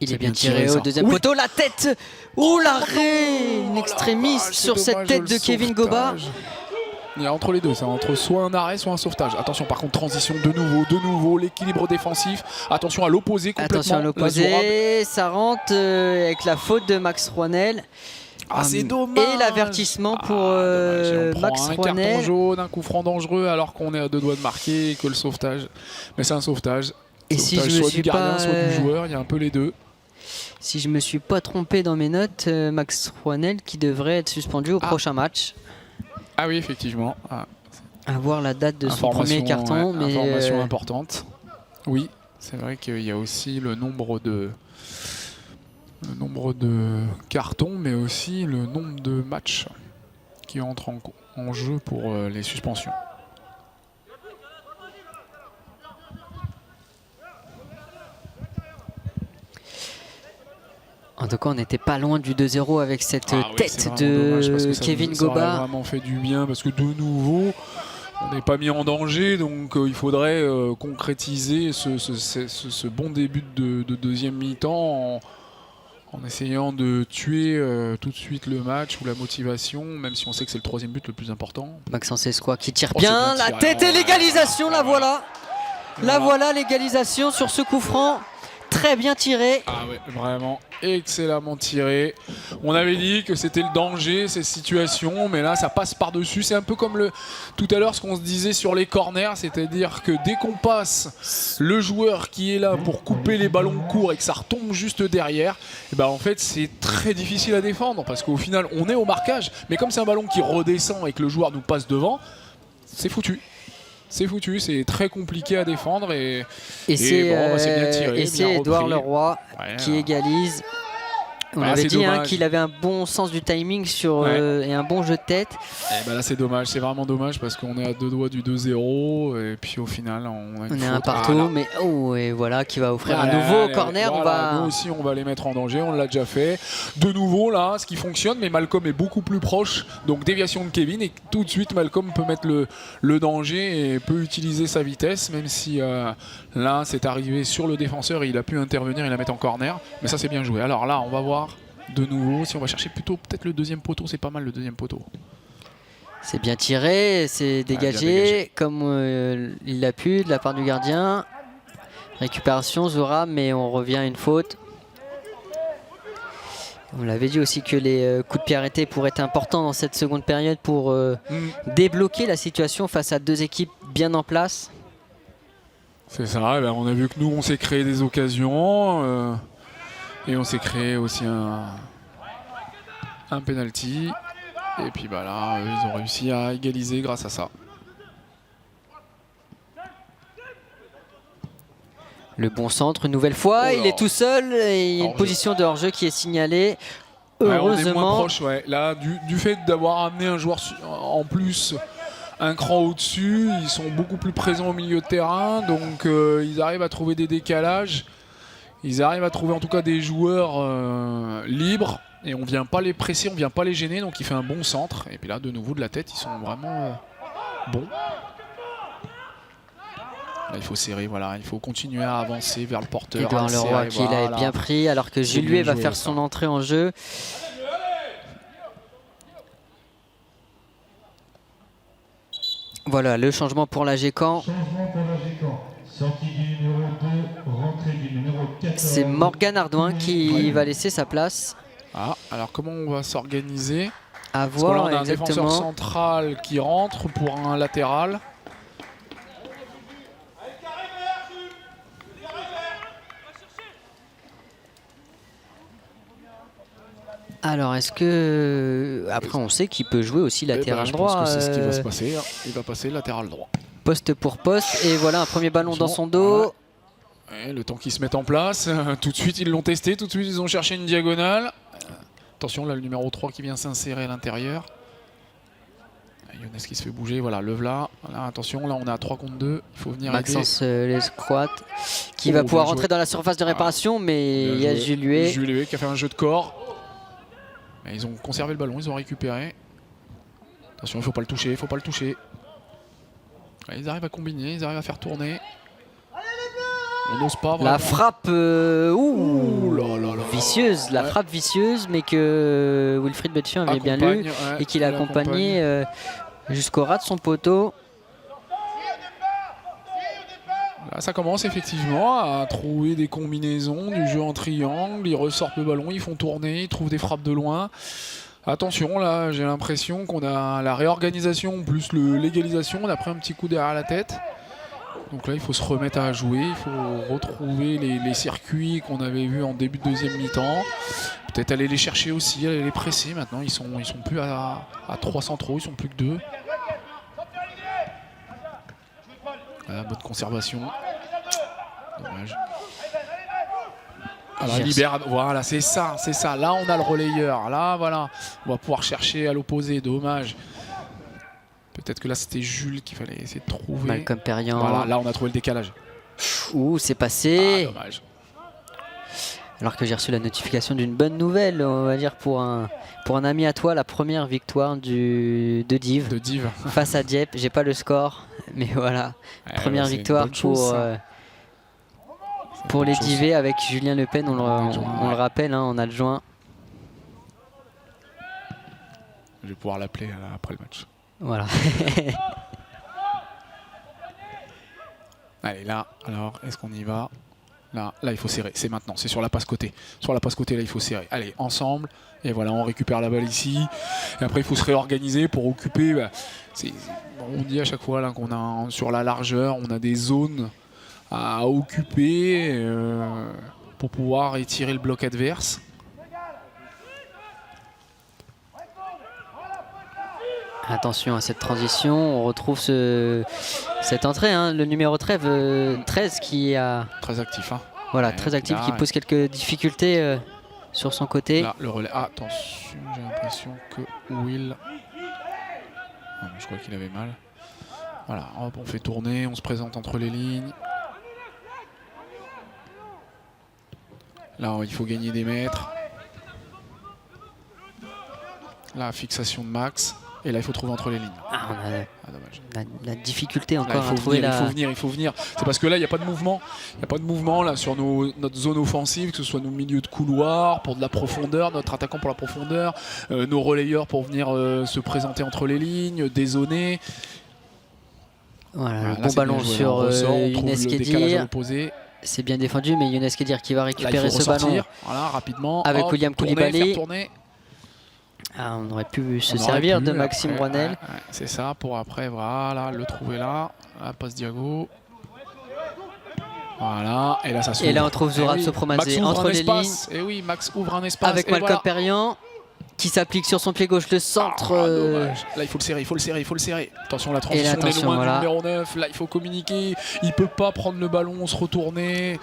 Il est bien tiré au deuxième poteau, la tête. Oh, l'arrêt une extrémiste sur cette tête de Kevin Goba. Il y a entre les deux, c'est entre soit un arrêt, soit un sauvetage. Attention par contre, transition de nouveau, l'équilibre défensif. Attention à l'opposé complètement. Attention à l'opposé, ça rentre avec la faute de Max Rouanel. Ah, c'est dommage. Et l'avertissement pour Max Rouanel. Un carton jaune, un coup franc dangereux alors qu'on est à 2 doigts de marquer et que le sauvetage. Mais c'est un sauvetage. Et si je soit me suis du gardien, pas soit du joueur, il y a un peu les deux. Si je me suis pas trompé dans mes notes, Max Rouanel qui devrait être suspendu au prochain match. Ah oui, effectivement. À voir la date de son premier carton. Ouais, mais information importante. Oui, c'est vrai qu'il y a aussi le nombre de cartons, mais aussi le nombre de matchs qui entrent en jeu pour les suspensions. En tout cas, on n'était pas loin du 2-0 avec cette tête de Kevin Goba. Ça a vraiment fait du bien parce que de nouveau, on n'est pas mis en danger. Donc il faudrait concrétiser ce bon début de deuxième mi-temps en essayant de tuer tout de suite le match ou la motivation, même si on sait que c'est le troisième but le plus important. Maxence Escois qui tire bien, la tête et l'égalisation, la voilà. La voilà, l'égalisation sur ce coup franc. Très bien tiré. Ah ouais, vraiment excellemment tiré. On avait dit que c'était le danger, ces situations, mais là ça passe par-dessus. C'est un peu comme tout à l'heure ce qu'on se disait sur les corners, c'est-à-dire que dès qu'on passe le joueur qui est là pour couper les ballons courts et que ça retombe juste derrière, et ben en fait c'est très difficile à défendre parce qu'au final on est au marquage, mais comme c'est un ballon qui redescend et que le joueur nous passe devant, c'est foutu. C'est foutu, c'est très compliqué à défendre et c'est bien tiré. Et c'est Édouard Leroy qui égalise. On avait dit qu'il avait un bon sens du timing et un bon jeu de tête. Et là c'est dommage, c'est vraiment dommage parce qu'on est à 2 doigts du 2-0 et puis au final on est un partout, mais et voilà qui va offrir un nouveau corner. Nous aussi on va les mettre en danger, on l'a déjà fait. De nouveau là, ce qui fonctionne, mais Malcolm est beaucoup plus proche, donc déviation de Kevin et tout de suite Malcolm peut mettre le danger et peut utiliser sa vitesse, même si là c'est arrivé sur le défenseur et il a pu intervenir et la mettre en corner, mais ça c'est bien joué. Alors là on va voir de nouveau, si on va chercher plutôt peut-être le deuxième poteau, c'est pas mal le deuxième poteau. C'est bien tiré, c'est dégagé, comme il l'a pu de la part du gardien. Récupération Zoura, mais on revient à une faute. On l'avait dit aussi que les coups de pied arrêtés pourraient être importants dans cette seconde période pour débloquer la situation face à deux équipes bien en place. C'est ça, on a vu que nous on s'est créé des occasions. Et on s'est créé aussi un penalty. Et puis là, ils ont réussi à égaliser grâce à ça. Le bon centre, une nouvelle fois, il est tout seul et il y a une position de hors-jeu qui est signalée. Heureusement. On est moins proche, là, du fait d'avoir amené un joueur en plus un cran au-dessus, ils sont beaucoup plus présents au milieu de terrain. Donc ils arrivent à trouver des décalages. Ils arrivent à trouver en tout cas des joueurs libres et on vient pas les presser, on vient pas les gêner, donc il fait un bon centre. Et puis là de nouveau de la tête, ils sont vraiment bons. Là, il faut serrer, il faut continuer à avancer vers le porteur. Édouard Leroy qui l'avait bien pris alors que Jules va faire son entrée en jeu. Voilà le changement pour la Gécamp. Sortie du numéro 2, rentrée du numéro 14. C'est Morgan Ardouin qui va laisser sa place. Alors comment on va s'organiser? À voir, on a un défenseur central qui rentre pour un latéral. Alors est-ce que... Après on sait qu'il peut jouer aussi latéral droit. Je pense que c'est ce qui va se passer. Il va passer latéral droit. Poste pour poste et voilà un premier ballon dans son dos. Ouais, le temps qu'ils se mettent en place, tout de suite ils l'ont testé, tout de suite ils ont cherché une diagonale. Attention là le numéro 3 qui vient s'insérer à l'intérieur. Younes qui se fait bouger, voilà, le là. Attention, là on est à 3 contre 2, il faut venir Maxence Lescroat qui va pouvoir rentrer dans la surface de réparation, mais il y a Jules qui a fait un jeu de corps. Mais ils ont conservé le ballon, ils ont récupéré. Attention, il ne faut pas le toucher, il ne faut pas le toucher. Ils arrivent à combiner, ils arrivent à faire tourner. On n'ose pas vraiment. La frappe vicieuse, la frappe vicieuse, mais que Wilfried Betfion avait bien lu et qu'il a accompagné jusqu'au ras de son poteau. Là, ça commence effectivement à trouver des combinaisons, du jeu en triangle. Ils ressortent le ballon, ils font tourner, ils trouvent des frappes de loin. Attention, là, j'ai l'impression qu'on a la réorganisation plus l'égalisation. On a pris un petit coup derrière la tête. Donc là, il faut se remettre à jouer, il faut retrouver les circuits qu'on avait vus en début de deuxième mi-temps. Peut-être aller les chercher aussi, aller les presser. Maintenant, ils sont plus à 3 centraux, ils sont plus que 2. Voilà, bonne conservation. Dommage. Alors, libère, voilà, c'est ça. Là, on a le relayeur. Là, voilà, on va pouvoir chercher à l'opposé. Dommage. Peut-être que là, c'était Jules qu'il fallait essayer de trouver. Malcolm Perriand. Voilà, là, on a trouvé le décalage. Ouh, c'est passé. Ah, dommage. Alors que j'ai reçu la notification d'une bonne nouvelle, on va dire pour un ami à toi, la première victoire de Div. De Div. Face à Dieppe. J'ai pas le score, mais voilà. Première victoire pour les Divés avec Julien Le Pen, on le rappelle, hein, en adjoint. Je vais pouvoir l'appeler après le match. Voilà. Allez, là, alors, est-ce qu'on y va? Là, il faut serrer, c'est maintenant, c'est sur la passe côté. Sur la passe côté, là, il faut serrer. Allez, ensemble, et voilà, on récupère la balle ici. Et après, il faut se réorganiser pour occuper. Bah, on dit à chaque fois là qu'on a sur la largeur, on a des zones à occuper pour pouvoir étirer le bloc adverse. Attention à cette transition, on retrouve cette entrée, hein, le numéro 13 qui a... Très actif. Hein. Voilà, très actif, qui pose quelques difficultés sur son côté. Là, le relais. Ah, attention, j'ai l'impression que Will... Ah, je crois qu'il avait mal. Voilà, hop, on fait tourner, on se présente entre les lignes. Là, il faut gagner des mètres. Là, fixation de Max. Et là, il faut trouver entre les lignes. Ah, dommage. La difficulté encore là, à trouver il faut venir. C'est parce que là, il n'y a pas de mouvement. Il n'y a pas de mouvement là, sur notre zone offensive, que ce soit nos milieux de couloir pour de la profondeur, notre attaquant pour la profondeur, nos relayeurs pour venir se présenter entre les lignes, dézoner. Voilà, bon ballon sur Younes Kedir. C'est bien défendu, mais Younes Kedir qui va récupérer ce ballon. Voilà, rapidement. Avec William Koulibaly. Ah, on aurait pu se servir de Maxime Rouanel. Ouais, c'est ça, pour après, voilà, le trouver là. La passe Diago. Voilà, et là ça s'ouvre. Et là on trouve Zourab Sopromadze entre les lignes. Et oui, Max ouvre un espace. Avec Malcolm Perriand qui s'applique sur son pied gauche, le centre. Là il faut le serrer. Attention, la transition, on est loin du numéro 9. Là il faut communiquer. Il peut pas prendre le ballon, se retourner.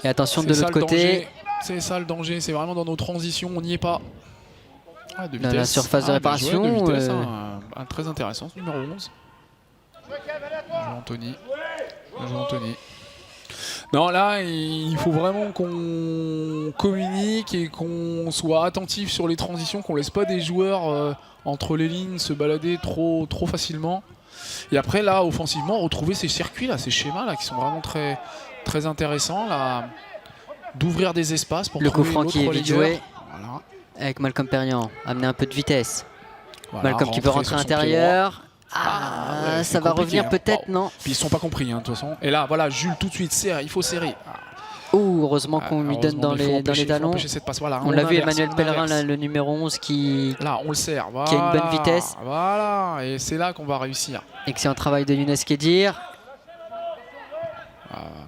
Et attention de l'autre côté. C'est ça le danger, c'est vraiment dans nos transitions, on n'y est pas. Ah, de vitesse. Dans la surface de réparation. De vitesse, très intéressant, ce numéro 11. Anthony. Non, là, il faut vraiment qu'on communique et qu'on soit attentif sur les transitions, qu'on laisse pas des joueurs entre les lignes se balader trop facilement. Et après, là, offensivement, retrouver ces circuits, là, ces schémas là, qui sont vraiment très, très intéressants, là, d'ouvrir des espaces pour le coup franc qui est vite joué. Voilà. Avec Malcolm Perriand, amener un peu de vitesse. Voilà, Malcolm qui peut rentrer à l'intérieur. Ouais, ça va revenir peut-être, non? Puis ils sont pas compris, de toute façon. Et là, voilà, Jules tout de suite serre, il faut serrer. Heureusement qu'on lui donne dans les talons. Voilà, on l'a vu, Emmanuel Pellerin, là, le numéro 11, qui... Là, on le serre, voilà, qui a une bonne vitesse. Voilà, et c'est là qu'on va réussir. Excellent travail de Younes Kedir.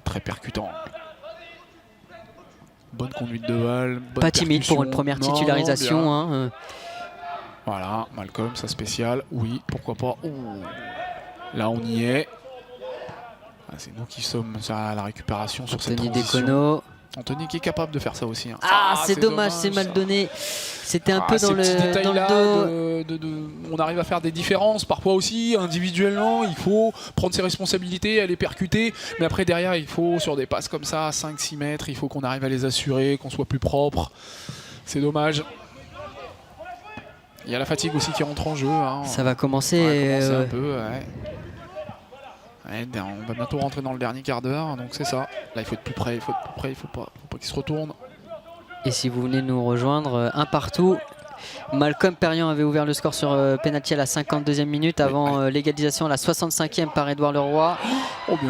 Très percutant. Bonne conduite de balle. Pas timide pour une première titularisation. Voilà, Malcolm, ça spécial. Oui, pourquoi pas. Là, on y est. C'est nous qui sommes à la récupération sur cette transition. Anthony qui est capable de faire ça aussi. C'est dommage, c'est mal donné. C'était un peu dans le dos. On arrive à faire des différences. Parfois aussi, individuellement, il faut prendre ses responsabilités, aller percuter. Mais après, derrière, il faut, sur des passes comme ça, 5-6 mètres, il faut qu'on arrive à les assurer, qu'on soit plus propre. C'est dommage. Il y a la fatigue aussi qui rentre en jeu. Ça va commencer, un peu, on va bientôt rentrer dans le dernier quart d'heure, donc c'est ça. Là, il faut être plus près, il faut pas qu'il se retourne. Et si vous venez nous rejoindre, un partout. Malcolm Perriand avait ouvert le score sur penalty à la 52e minute avant l'égalisation à la 65e par Edouard Leroy.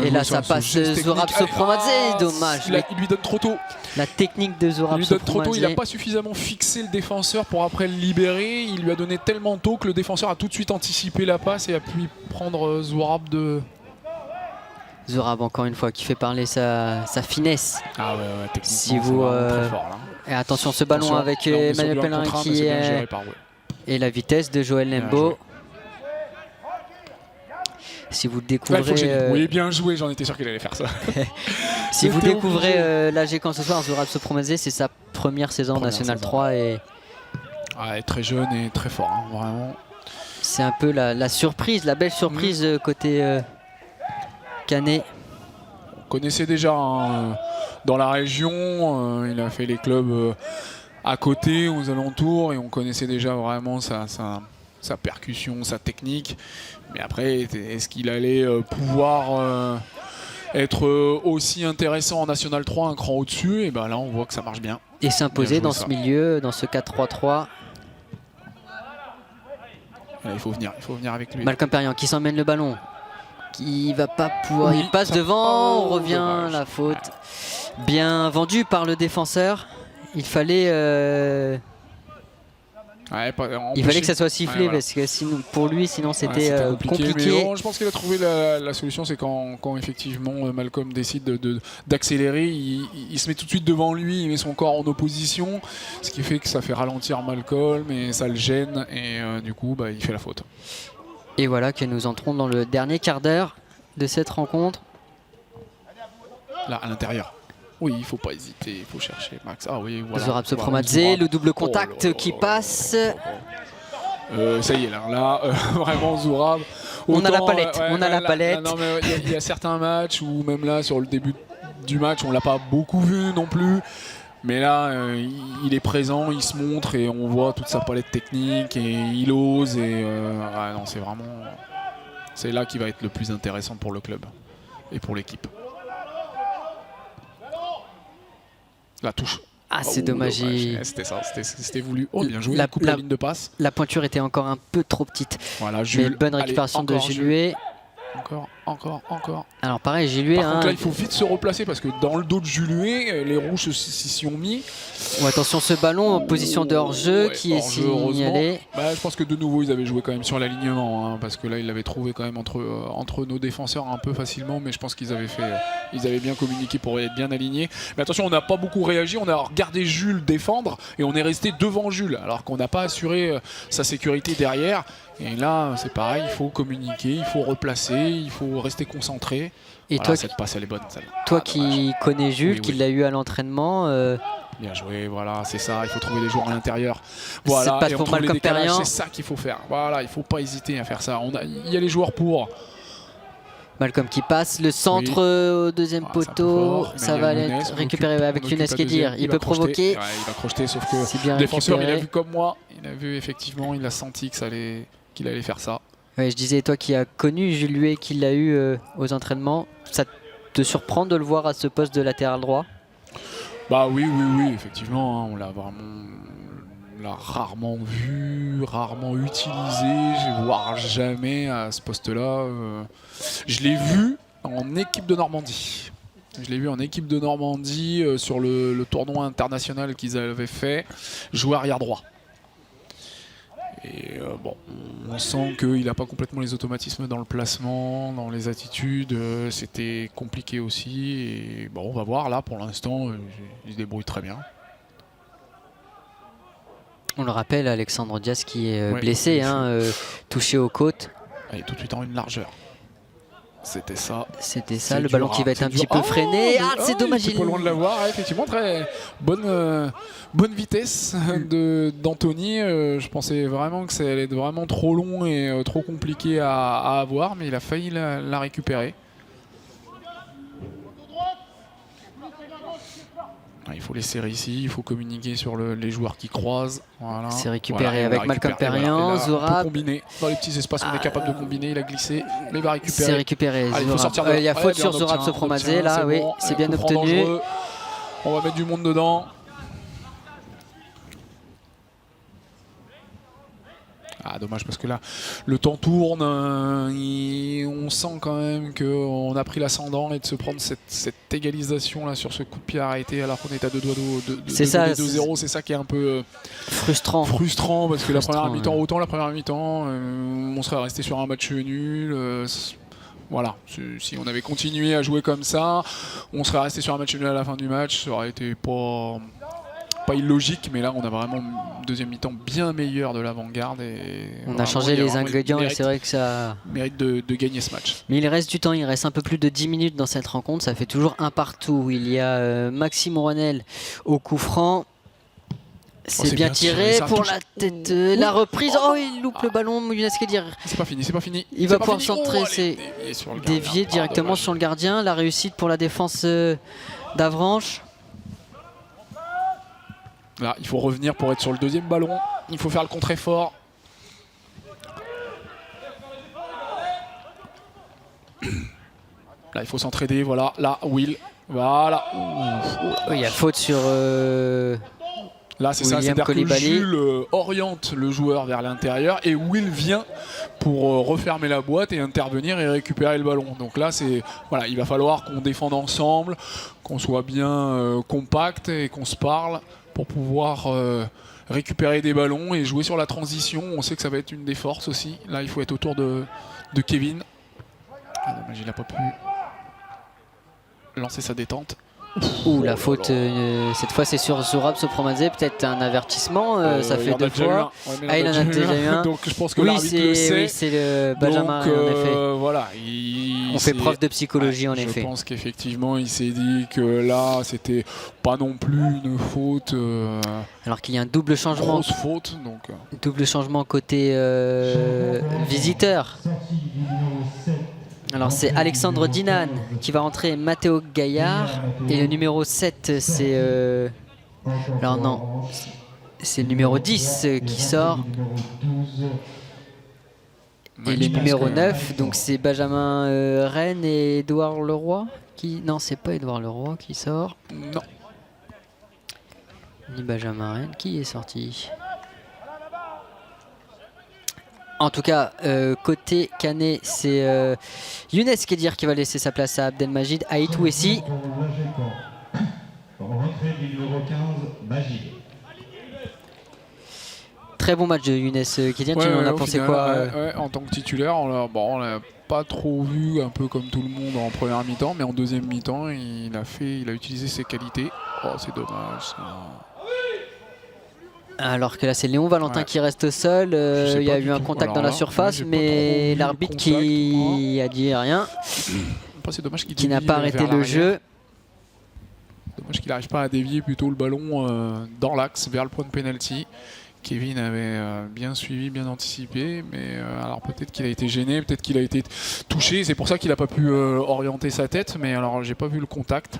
Et là, ça passe Zourab Sopromadze. Dommage. Il lui donne trop tôt. La technique de Zourab Sopromadze. Il n'a pas suffisamment fixé le défenseur pour après le libérer. Il lui a donné tellement tôt que le défenseur a tout de suite anticipé la passe et a pu prendre Zourab Zourab encore une fois qui fait parler sa finesse. Ah ouais, techniquement, Si vous, très fort, là. Et attention ce ballon avec Emmanuel Pellerin qui est... Et la vitesse de Joël Lembo. Si vous découvrez... Oui, bien joué, j'en étais sûr qu'il allait faire ça. Si vous découvrez l'AGCAN ce soir, Zourab Sopromazé, c'est sa première saison en National 3 et... Ah, très jeune et très fort, hein, vraiment. C'est un peu la surprise, la belle surprise côté Canet. On connaissait déjà hein, dans la région, il a fait les clubs à côté, aux alentours, et on connaissait déjà vraiment sa percussion, sa technique. Mais après, est-ce qu'il allait pouvoir être aussi intéressant en National 3, un cran au-dessus? Et ben là, on voit que ça marche bien. Et s'imposer dans ce milieu, dans ce 4-3-3. Il faut venir avec lui. Malcolm Perriand qui s'emmène le ballon. Qui va pas pouvoir. Il passe devant, on revient, dommage. La faute. Bien vendu par le défenseur. Il fallait. Il fallait que ça soit sifflé parce que sinon, pour lui, sinon c'était compliqué. Mais bon, je pense qu'il a trouvé la solution, c'est quand effectivement Malcolm décide d'accélérer, il se met tout de suite devant lui, il met son corps en opposition, ce qui fait que ça fait ralentir Malcolm et ça le gêne et du coup il fait la faute. Et voilà que nous entrons dans le dernier quart d'heure de cette rencontre. Là, à l'intérieur. Oui, il ne faut pas hésiter, il faut chercher Max. Ah oui, voilà. Zourab Sopromazé, le double contact qui passe. Ça y est, là vraiment Zourab. On a la palette, on a la palette. Il y a certains matchs où même là, sur le début du match, on ne l'a pas beaucoup vu non plus. Mais là, il est présent, il se montre et on voit toute sa palette technique et il ose. Et non, c'est vraiment... C'est là qui va être le plus intéressant pour le club et pour l'équipe. La touche. Ah, c'est dommage. C'était ça, c'était voulu. Oh, bien joué, la ligne de passe. La pointure était encore un peu trop petite. Voilà, Jules. Mais bonne récupération de Jules. Encore. Alors pareil, Jules. Par contre, là, il faut vite se replacer parce que dans le dos de Jules, les rouges s'y sont mis. Oh, attention, ce ballon en position de hors-jeu qui est signalé. Je pense que de nouveau, ils avaient joué quand même sur l'alignement hein, parce que là, ils l'avaient trouvé quand même entre nos défenseurs un peu facilement. Mais je pense qu'ils avaient bien communiqué pour être bien alignés. Mais attention, on n'a pas beaucoup réagi. On a regardé Jules défendre et on est resté devant Jules alors qu'on n'a pas assuré sa sécurité derrière. Et là, c'est pareil, il faut communiquer, il faut replacer, il faut rester concentré. Et voilà, toi, cette passe, elle est bonne. Toi qui connais Jules, qui l'a eu à l'entraînement. Bien joué, voilà, c'est ça, il faut trouver les joueurs à l'intérieur. Voilà, et on trouve les décalages, c'est ça qu'il faut faire. Voilà, il ne faut pas hésiter à faire ça. Il y a les joueurs pour. Malcolm qui passe, le centre au deuxième poteau, ça va aller récupérer avec Younes Kedir. Il peut provoquer. Il va crocheter, sauf que le défenseur, il a vu comme moi. Il a vu effectivement, il a senti qu'il allait faire ça. Ouais, je disais, toi qui as connu Jules Huet, qui l'a eu aux entraînements, ça te surprend de le voir à ce poste de latéral droit? Bah oui, effectivement, hein, on l'a rarement vu, rarement utilisé, voire jamais à ce poste-là. Je l'ai vu en équipe de Normandie. Sur le tournoi international qu'ils avaient fait, jouer arrière droit. Et on sent qu'il n'a pas complètement les automatismes dans le placement, dans les attitudes. C'était compliqué aussi. Et on va voir là pour l'instant, il se débrouille très bien. On le rappelle, Alexandre Diaz qui est blessé, touché aux côtes. Allez, tout de suite en une largeur. C'était ça, le ballon qui va être un petit peu freiné. C'est dommage. Il est pas loin de l'avoir, effectivement, très bonne vitesse d'Anthony. Je pensais vraiment que ça allait être vraiment trop long et trop compliqué à avoir, mais il a failli la récupérer. Il faut les serrer ici, il faut communiquer sur les joueurs qui croisent. Voilà. C'est récupéré avec Malcolm Perriand, Zourab. Combiner dans les petits espaces, on est capable de combiner. Il a glissé, mais il va récupérer. C'est récupéré. Allez, il y a faute sur Zourab Sopromazé. Là, oui, c'est bien obtenu. Dangereux. On va mettre du monde dedans. Ah, dommage parce que là, le temps tourne, on sent quand même qu'on a pris l'ascendant et de se prendre cette égalisation là sur ce coup de pied arrêté alors qu'on est à 2 doigts de 2-0, c'est ça qui est un peu frustrant parce que la première mi-temps, on serait resté sur un match nul. Voilà, si on avait continué à jouer comme ça, on serait resté sur un match nul à la fin du match, ça aurait été pas illogique, mais là on a vraiment une deuxième mi-temps bien meilleure de l'avant-garde. On a changé les ingrédients et c'est vrai que ça mérite de gagner ce match. Mais il reste du temps, il reste un peu plus de 10 minutes dans cette rencontre, ça fait toujours un partout. Il y a Maxime Rouanel au coup franc. C'est bien tiré pour la tête, la reprise. Oh, il loupe le ballon, Younes Kedir. C'est pas fini, c'est pas fini. Il va pouvoir centrer, c'est dévié directement sur le gardien. La réussite pour la défense d'Avranches. Là, il faut revenir pour être sur le deuxième ballon. Il faut faire le contre-effort. Là, il faut s'entraider. Voilà, là, Will. Voilà. Il y a faute sur... Là, c'est ça, c'est-à-dire que Jules oriente le joueur vers l'intérieur et Will vient pour refermer la boîte et intervenir et récupérer le ballon. Donc là, voilà, il va falloir qu'on défende ensemble, qu'on soit bien compact et qu'on se parle pour pouvoir récupérer des ballons et jouer sur la transition. On sait que ça va être une des forces aussi. Là, il faut être autour de Kevin. Ah, dommage, il n'a pas pu lancer sa détente. Ouh, la faute, cette fois c'est sur Zourab Sopromadze, peut-être un avertissement, ça fait 2 fois. Ah, il en a déjà eu un. Donc je pense que l'arbitre le sait. Oui, c'est le Benjamin, en effet. Voilà, on fait preuve de psychologie, en effet. Je pense qu'effectivement, il s'est dit que là, c'était pas non plus une faute. Alors qu'il y a un double changement. Grosse faute, donc. Double changement côté visiteur. Alors c'est Alexandre Dinan qui va rentrer, Matteo Gaillard, et le numéro 7 c'est... alors non, c'est le numéro 10 qui sort. Et le numéro 9, donc c'est Benjamin Rennes et Édouard Leroy qui... Non, c'est pas Édouard Leroy qui sort. Non. Ni Benjamin Rennes, qui est sorti? En tout cas, côté Canet, c'est Younes Kedir qui va laisser sa place à Abdelmajid Aïtouessi. Très bon match de Younes Kedir, tu en as pensé quoi en tant que titulaire, on l'a pas trop vu, un peu comme tout le monde en première mi-temps, mais en deuxième mi-temps, il a utilisé ses qualités. Oh, c'est dommage ça. Alors que là c'est Léon Valentin qui reste au sol, il y a eu un contact dans la surface, mais l'arbitre qui a dit rien, qui n'a pas arrêté le jeu. Dommage qu'il n'arrive pas à dévier plutôt le ballon dans l'axe vers le point de pénalty. Kevin avait bien suivi, bien anticipé, mais alors peut-être qu'il a été gêné, peut-être qu'il a été touché, c'est pour ça qu'il n'a pas pu orienter sa tête, mais alors j'ai pas vu le contact.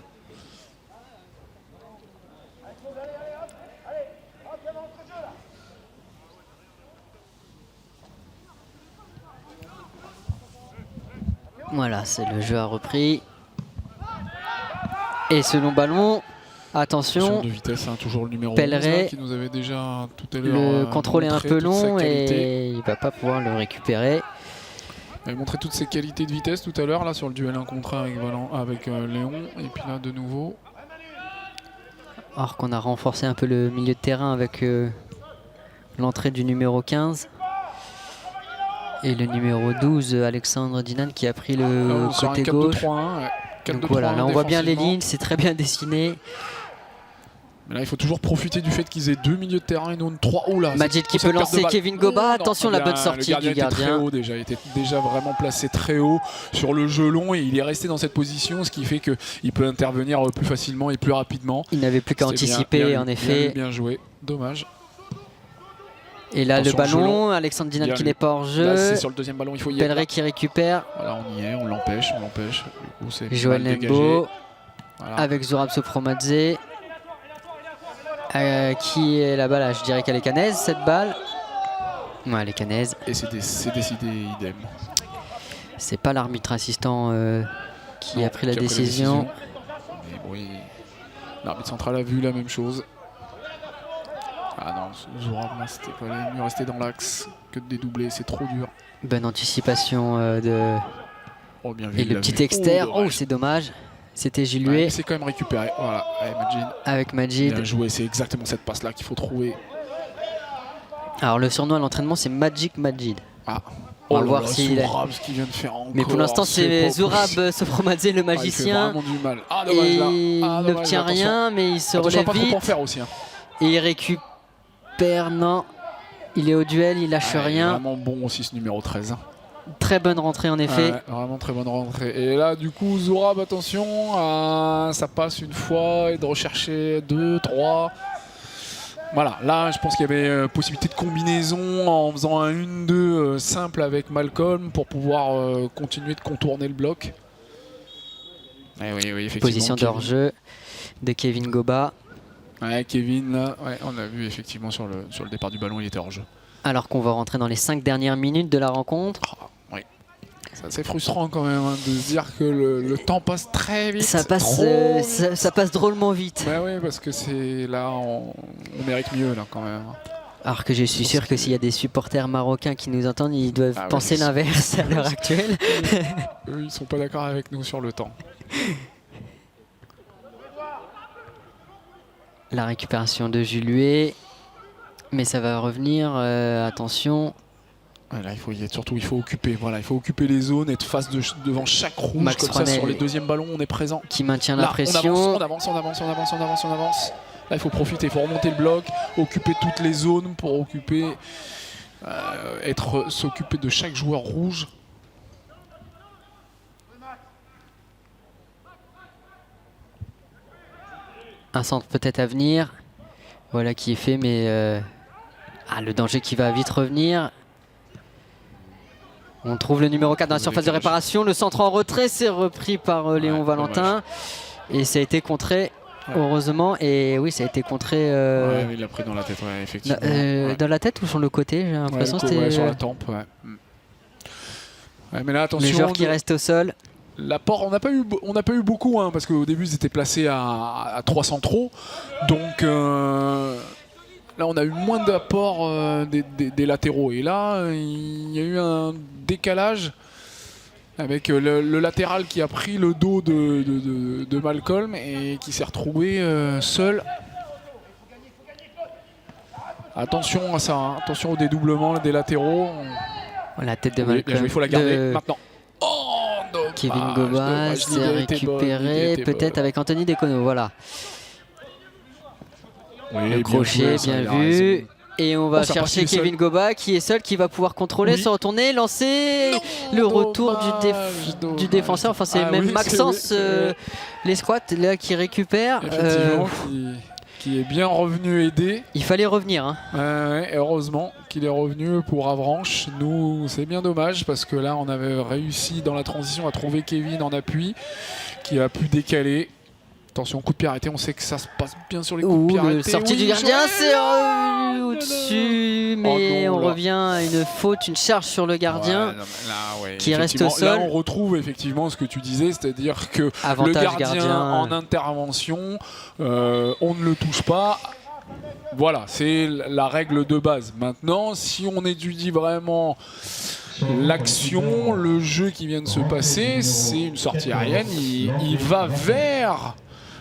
Voilà, c'est le jeu a repris. Et ce long ballon, attention. De vitesse, hein, toujours le numéro Pelleray, 11 qui nous avait déjà tout à l'heure. Le contrôle est un peu long et il ne va pas pouvoir le récupérer. Il avait montré toutes ses qualités de vitesse tout à l'heure, là sur le duel 1 contre 1 avec Léon. Et puis là, de nouveau. Alors qu'on a renforcé un peu le milieu de terrain avec l'entrée du numéro 15. Et le numéro 12, Alexandre Dinan, qui a pris le côté gauche. 4-2-3-1, donc voilà, là on voit bien les lignes, c'est très bien dessiné. Mais là il faut toujours profiter du fait qu'ils aient 2 milieux de terrain et non 3. Oh là, Majid qui peut lancer Kevin Goba, attention la bonne sortie du gardien. Il était déjà vraiment placé très haut sur le jeu long et il est resté dans cette position, ce qui fait qu'il peut intervenir plus facilement et plus rapidement. Il n'avait plus qu'à anticiper, en effet. Bien joué, dommage. Et là le ballon, Alexandre Dinan qui n'est pas hors jeu. C'est sur le deuxième ballon, il faut y aller. Pelleray qui récupère. Voilà, on y est, on l'empêche. Joël Nembo avec Zourab Sopromadze. Qui est là-bas là, je dirais qu'elle est canaise cette balle. Ouais, elle est canaise. Et c'est décidé idem. C'est pas l'arbitre assistant qui a pris la décision. Mais oui, l'arbitre central a vu la même chose. Ah non, Zourab là c'était pas mieux rester dans l'axe que de dédoubler, c'est trop dur. Bonne anticipation de... Oh, bien vu, et le petit externe, oh c'est dommage. C'était Giluet. C'est quand même récupéré, voilà, avec Majid. Bien joué, c'est exactement cette passe-là qu'il faut trouver. Alors le surnom à l'entraînement c'est Magic Majid. Ah, On va là voir là, s'il Zourab, ce qu'il vient de faire encore. Mais pour l'instant, c'est Zourab Sofromadze, le magicien. Il fait vraiment du mal. Ah, dommage, là. Et Ah, il dommage, n'obtient attention. rien, mais il se Attention à relève pas trop en vite. faire aussi. Hein. Et il récupère, non. Il est au duel, il lâche Il est rien. vraiment bon aussi ce numéro 13. Hein. Très bonne rentrée en effet. Ouais, vraiment très bonne rentrée. Et là, du coup, Zourab, attention, ça passe une fois et de rechercher 2, 3. Voilà, là, je pense qu'il y avait possibilité de combinaison en faisant un 1-2 simple avec Malcolm pour pouvoir continuer de contourner le bloc. Et oui, effectivement. Position de hors-jeu de Kevin Goba. Ouais, Kevin, là, ouais, on a vu effectivement sur le départ du ballon, il était hors-jeu. Alors qu'on va rentrer dans les 5 dernières minutes de la rencontre. Oui. C'est assez frustrant quand même hein, de se dire que le temps passe très vite. Ça passe, ça passe drôlement vite. Bah oui, parce que c'est là, on mérite mieux là quand même. Alors que je suis sûr que s'il y a des supporters marocains qui nous entendent, ils doivent penser ouais, l'inverse à l'heure actuelle. Eux, ils sont pas d'accord avec nous sur le temps. La récupération de Juluet. Mais ça va revenir, attention. Là, il faut occuper. Voilà, il faut occuper les zones, être face devant chaque rouge. Max comme ça, Ronel sur les deuxièmes ballons, on est présent. Qui maintient la Là, pression. On avance. Là, il faut profiter, il faut remonter le bloc, occuper toutes les zones pour occuper, s'occuper de chaque joueur rouge. Un centre peut-être à venir. Voilà qui est fait, mais le danger qui va vite revenir. On trouve le numéro 4 dans la surface de réparation. Le centre en retrait, c'est repris par Léon Valentin. Et ça a été contré, heureusement. Et oui, ça a été contré. Ouais, il l'a pris dans la tête, effectivement. Dans la tête ou sur le côté? J'ai l'impression que c'était. Sur la tempe, mais là, attention. Les joueurs qui restent au sol. L'apport, on n'a pas eu beaucoup, hein, parce qu'au début, ils étaient placés à 300 trop. Donc. Là, on a eu moins d'apport des latéraux. Et là, il y a eu un décalage avec le latéral qui a pris le dos de Malcolm et qui s'est retrouvé seul. Attention à ça, hein. Attention au dédoublement des latéraux. La tête de Malcolm. Il faut la garder maintenant. Oh, dommage, Kevin Goba s'est récupéré peut-être avec Anthony Decono. Voilà. Oui, le crochet, bien vu. Et on va chercher Kevin Goba qui est seul, qui va pouvoir contrôler, se retourner, lancer le retour du défenseur. Enfin, c'est même Maxence les squats là qui récupère. Effectivement, qui est bien revenu aider. Il fallait revenir. Hein. Heureusement qu'il est revenu pour Avranches. Nous, c'est bien dommage parce que là, on avait réussi dans la transition à trouver Kevin en appui qui a pu décaler. Attention, coup de pied arrêté, on sait que ça se passe bien sur les coups de pied arrêtés. Sortie du gardien, c'est au-dessus, mais on revient à une faute, une charge sur le gardien qui reste seul. Là, on retrouve effectivement ce que tu disais, c'est-à-dire que avantage le gardien en intervention, on ne le touche pas. Voilà, c'est la règle de base. Maintenant, si on étudie vraiment l'action, le jeu qui vient de se passer, c'est une sortie aérienne, il va vers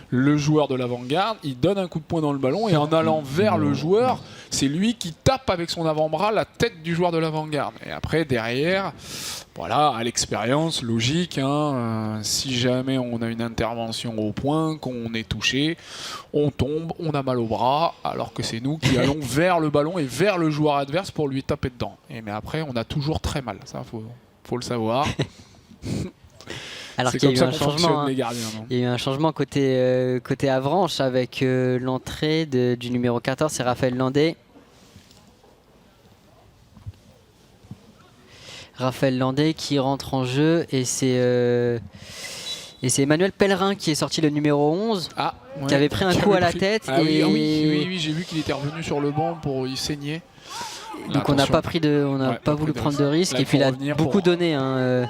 le joueur de l'avant-garde, il donne un coup de poing dans le ballon et en allant vers le joueur, c'est lui qui tape avec son avant-bras la tête du joueur de l'avant-garde. Et après, derrière, voilà, à l'expérience, logique, hein, si jamais on a une intervention au point, qu'on est touché, on tombe, on a mal au bras, alors que c'est nous qui allons vers le ballon et vers le joueur adverse pour lui taper dedans. Mais après, on a toujours très mal, ça, faut le savoir. Alors qu'il y a eu un changement, hein. Les gardiens, il y a eu un changement côté Avranches avec l'entrée du numéro 14, c'est Raphaël Landais. Raphaël Landais qui rentre en jeu et c'est Emmanuel Pellerin qui est sorti, le numéro 11, qui avait pris un coup à la tête. Oui, j'ai vu qu'il était revenu sur le banc pour y saigner. Donc on n'a pas voulu prendre de risque et puis il a beaucoup donné. Hein,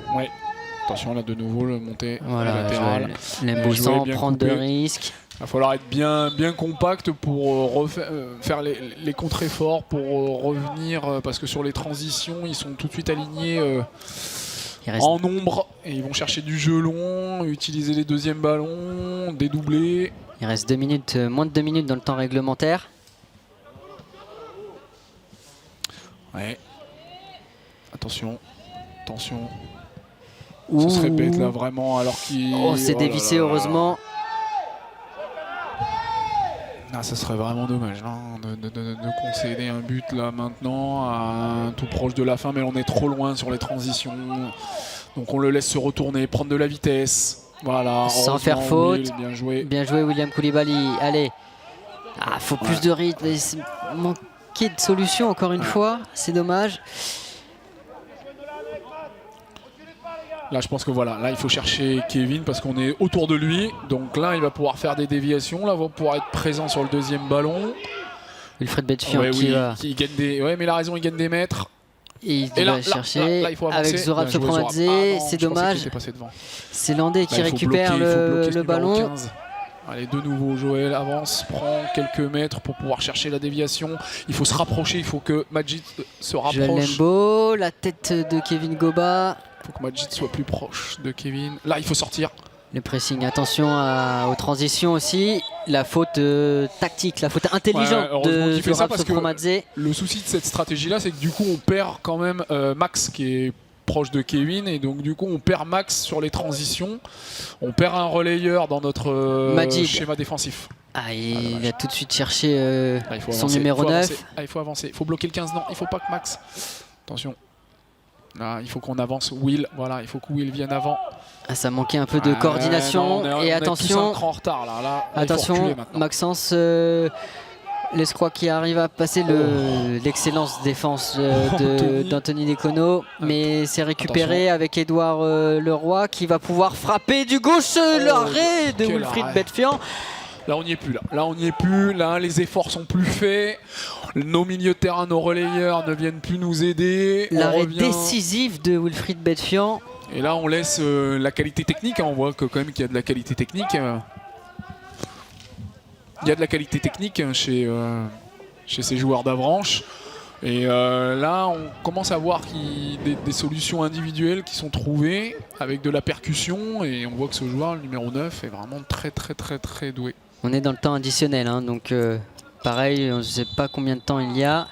Attention là de nouveau le montée latérale. L'Embossan, prendre de risques. Il va falloir être bien compact pour faire les contre-efforts, pour revenir, parce que sur les transitions, ils sont tout de suite alignés en nombre et ils vont chercher du jeu long, utiliser les deuxièmes ballons, dédoubler. Il reste 2 minutes, moins de 2 minutes dans le temps réglementaire. Ouais. Attention. Attention. Ouh. Ce serait bête là vraiment alors qu'il... Oh, c'est dévissé heureusement. Ah, ça serait vraiment dommage hein, de concéder un but là maintenant, tout proche de la fin, mais on est trop loin sur les transitions. Donc on le laisse se retourner, prendre de la vitesse. Voilà. Sans faire faute. Will, bien joué. Bien joué William Koulibaly. Allez. Ah, faut plus de rythme. Manquer de solution encore une fois. C'est dommage. Là, je pense que voilà, là, il faut chercher Kevin parce qu'on est autour de lui. Donc là, il va pouvoir faire des déviations. Là, il va pouvoir être présent sur le deuxième ballon. Wilfried Betfian qui gagne des... Ouais, mais il a raison, il gagne des mètres. Et il va chercher là, il faut avancer. avec Zorab Sopromadze. C'est dommage. C'est Landais qui récupère le ballon. Allez, de nouveau, Joël avance, prend quelques mètres pour pouvoir chercher la déviation. Il faut se rapprocher, il faut que Majid se rapproche. Joël Lembo, la tête de Kevin Goba. Il faut que Majid soit plus proche de Kevin. Là, il faut sortir. Le pressing, attention aux transitions aussi. La faute tactique, la faute intelligente de Zorab Sopromadze. Le souci de cette stratégie-là, c'est que du coup, on perd quand même Max qui est proche de Kevin et donc du coup on perd Max sur les transitions, on perd un relayeur dans notre schéma défensif. Ah, il a tout de suite cherché son numéro 9. Il faut avancer, il faut bloquer le 15, non, il faut pas que Max... Attention, là il faut qu'on avance, Will, voilà, il faut que Will vienne avant. Ah, ça manquait un peu de coordination, et attention, on est tous un cran en retard là, attention, Maxence l'Escroix qui arrive à passer l'excellence défense d'Anthony Decono, mais c'est récupéré avec Edouard Leroy qui va pouvoir frapper du gauche l'arrêt de Wilfried Betfian. Là on n'y est plus, là on n'y est plus, là les efforts sont plus faits, nos milieux de terrain, nos relayeurs ne viennent plus nous aider. L'arrêt décisif de Wilfried Betfian. Et là on laisse la qualité technique, hein, on voit que quand même qu'il y a de la qualité technique. Il y a de la qualité technique chez ces joueurs d'Avranches. Et là, on commence à voir des solutions individuelles qui sont trouvées avec de la percussion. Et on voit que ce joueur, le numéro 9, est vraiment très doué. On est dans le temps additionnel, hein, donc pareil, on ne sait pas combien de temps il y a.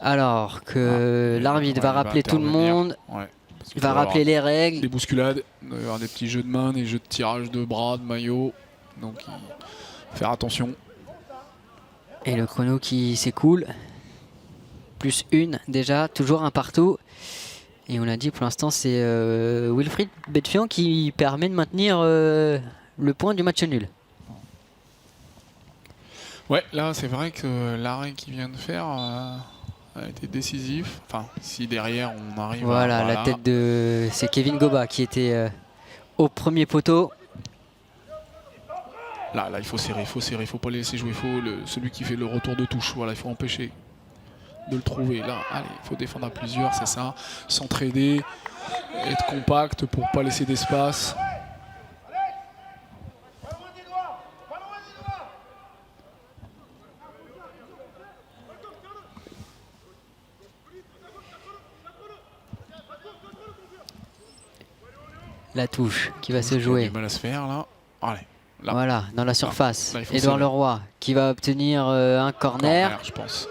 Alors que l'arbitre va rappeler tout le monde. Ouais, il va rappeler les règles. Des bousculades, il va y avoir des petits jeux de main, des jeux de tirage de bras, de maillot. Donc faire attention. Et le chrono qui s'écoule. Plus une déjà, toujours un partout. Et on l'a dit, pour l'instant, c'est Wilfried Betfian qui permet de maintenir le point du match nul. Ouais, là, c'est vrai que l'arrêt qu'il vient de faire a été décisif. Enfin, si derrière, on arrive voilà, la tête de... C'est Kevin Goba qui était au premier poteau. Là, il faut serrer, il faut pas le laisser jouer. Celui qui fait le retour de touche, voilà, il faut empêcher de le trouver. Là, allez, il faut défendre à plusieurs, c'est ça. S'entraider, être compact pour pas laisser d'espace. La touche qui va se jouer. Il y a du mal à se faire là. Allez. Là. Voilà, dans la surface. Edouard Leroy qui va obtenir un corner. Je pense.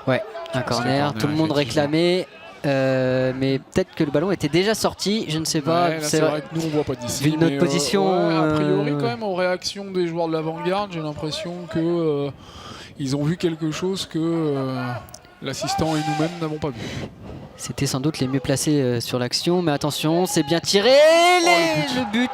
Ouais, un corner. Tout le monde réclamait. Mais peut-être que le ballon était déjà sorti. Je ne sais pas. Ouais, c'est vrai que nous on voit pas d'ici. Vu notre position. A priori, quand même, aux réactions des joueurs de l'avant-garde, j'ai l'impression que ils ont vu quelque chose que l'assistant et nous-mêmes n'avons pas vu. C'était sans doute les mieux placés sur l'action, mais attention, c'est bien tiré. Le but.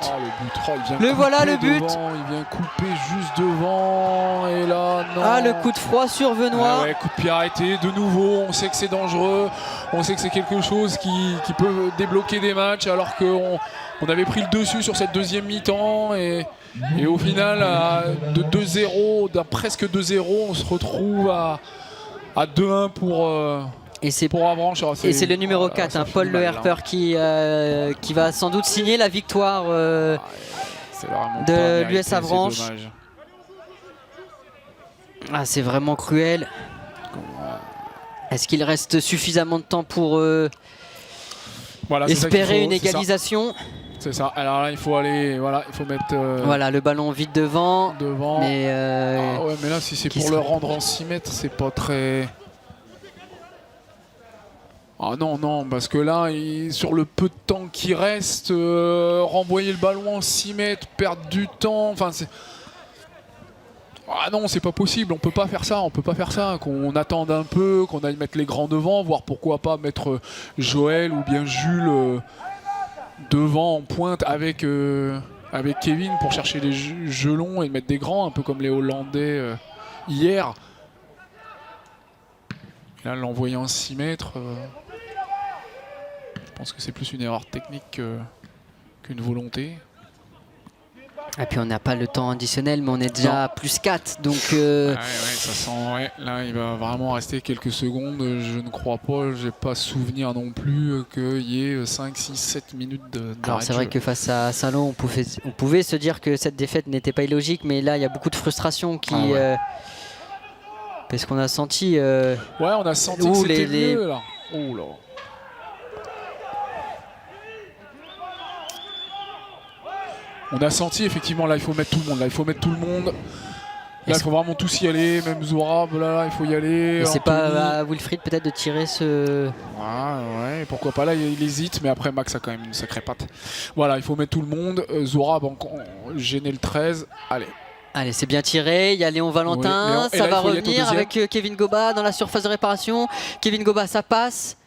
Le voilà, le but. Il vient couper juste devant. Et là, non. Ah, le coup de froid sur Benoît. Ouais, coup de pied arrêté. De nouveau, on sait que c'est dangereux. On sait que c'est quelque chose qui peut débloquer des matchs, alors qu'on avait pris le dessus sur cette deuxième mi-temps. Et au final, de 2-0, presque 2-0, on se retrouve à 2-1 pour Avranches. Et c'est le numéro 4, hein, Paul Le Herper, qui va sans doute signer la victoire de l'US Avranches. Ah, c'est vraiment cruel. Est-ce qu'il reste suffisamment de temps pour espérer une égalisation? C'est ça. Alors là, il faut aller, voilà, il faut mettre. Voilà, le ballon vite devant. Mais, mais là, si c'est pour le rendre en 6 mètres, c'est pas très. Ah non, non, parce que là, sur le peu de temps qui reste, renvoyer le ballon en 6 mètres, perdre du temps, enfin c'est... Ah non, c'est pas possible, on peut pas faire ça, qu'on attende un peu, qu'on aille mettre les grands devant, voire pourquoi pas mettre Joël ou bien Jules devant en pointe avec Kevin pour chercher les gelons et mettre des grands, un peu comme les Hollandais hier. Et là, l'envoyer en 6 mètres, je pense que c'est plus une erreur technique qu'une volonté. Et puis on n'a pas le temps additionnel, mais on est déjà plus 4. Donc ouais, ça sent, ouais, là il va vraiment rester quelques secondes. Je ne crois pas, j'ai pas souvenir non plus qu'il y ait 5, 6, 7 minutes d'arrêt. Alors c'est vrai que face à Salon, on pouvait se dire que cette défaite n'était pas illogique, mais là il y a beaucoup de frustration qui... parce qu'on a senti... ouais, on a senti que c'était mieux là. Oh là. On a senti effectivement, là il faut mettre tout le monde, Là il faut vraiment tous y aller, même Zourab, là il faut y aller. C'est pas à Wilfried peut-être de tirer ce... Ouais, pourquoi pas, là il hésite, mais après Max a quand même une sacrée patte. Voilà, il faut mettre tout le monde, Zourab gêner le 13, allez. Allez, c'est bien tiré, il y a Léon Valentin, ça va revenir avec Kevin Goba dans la surface de réparation. Kevin Goba, ça passe.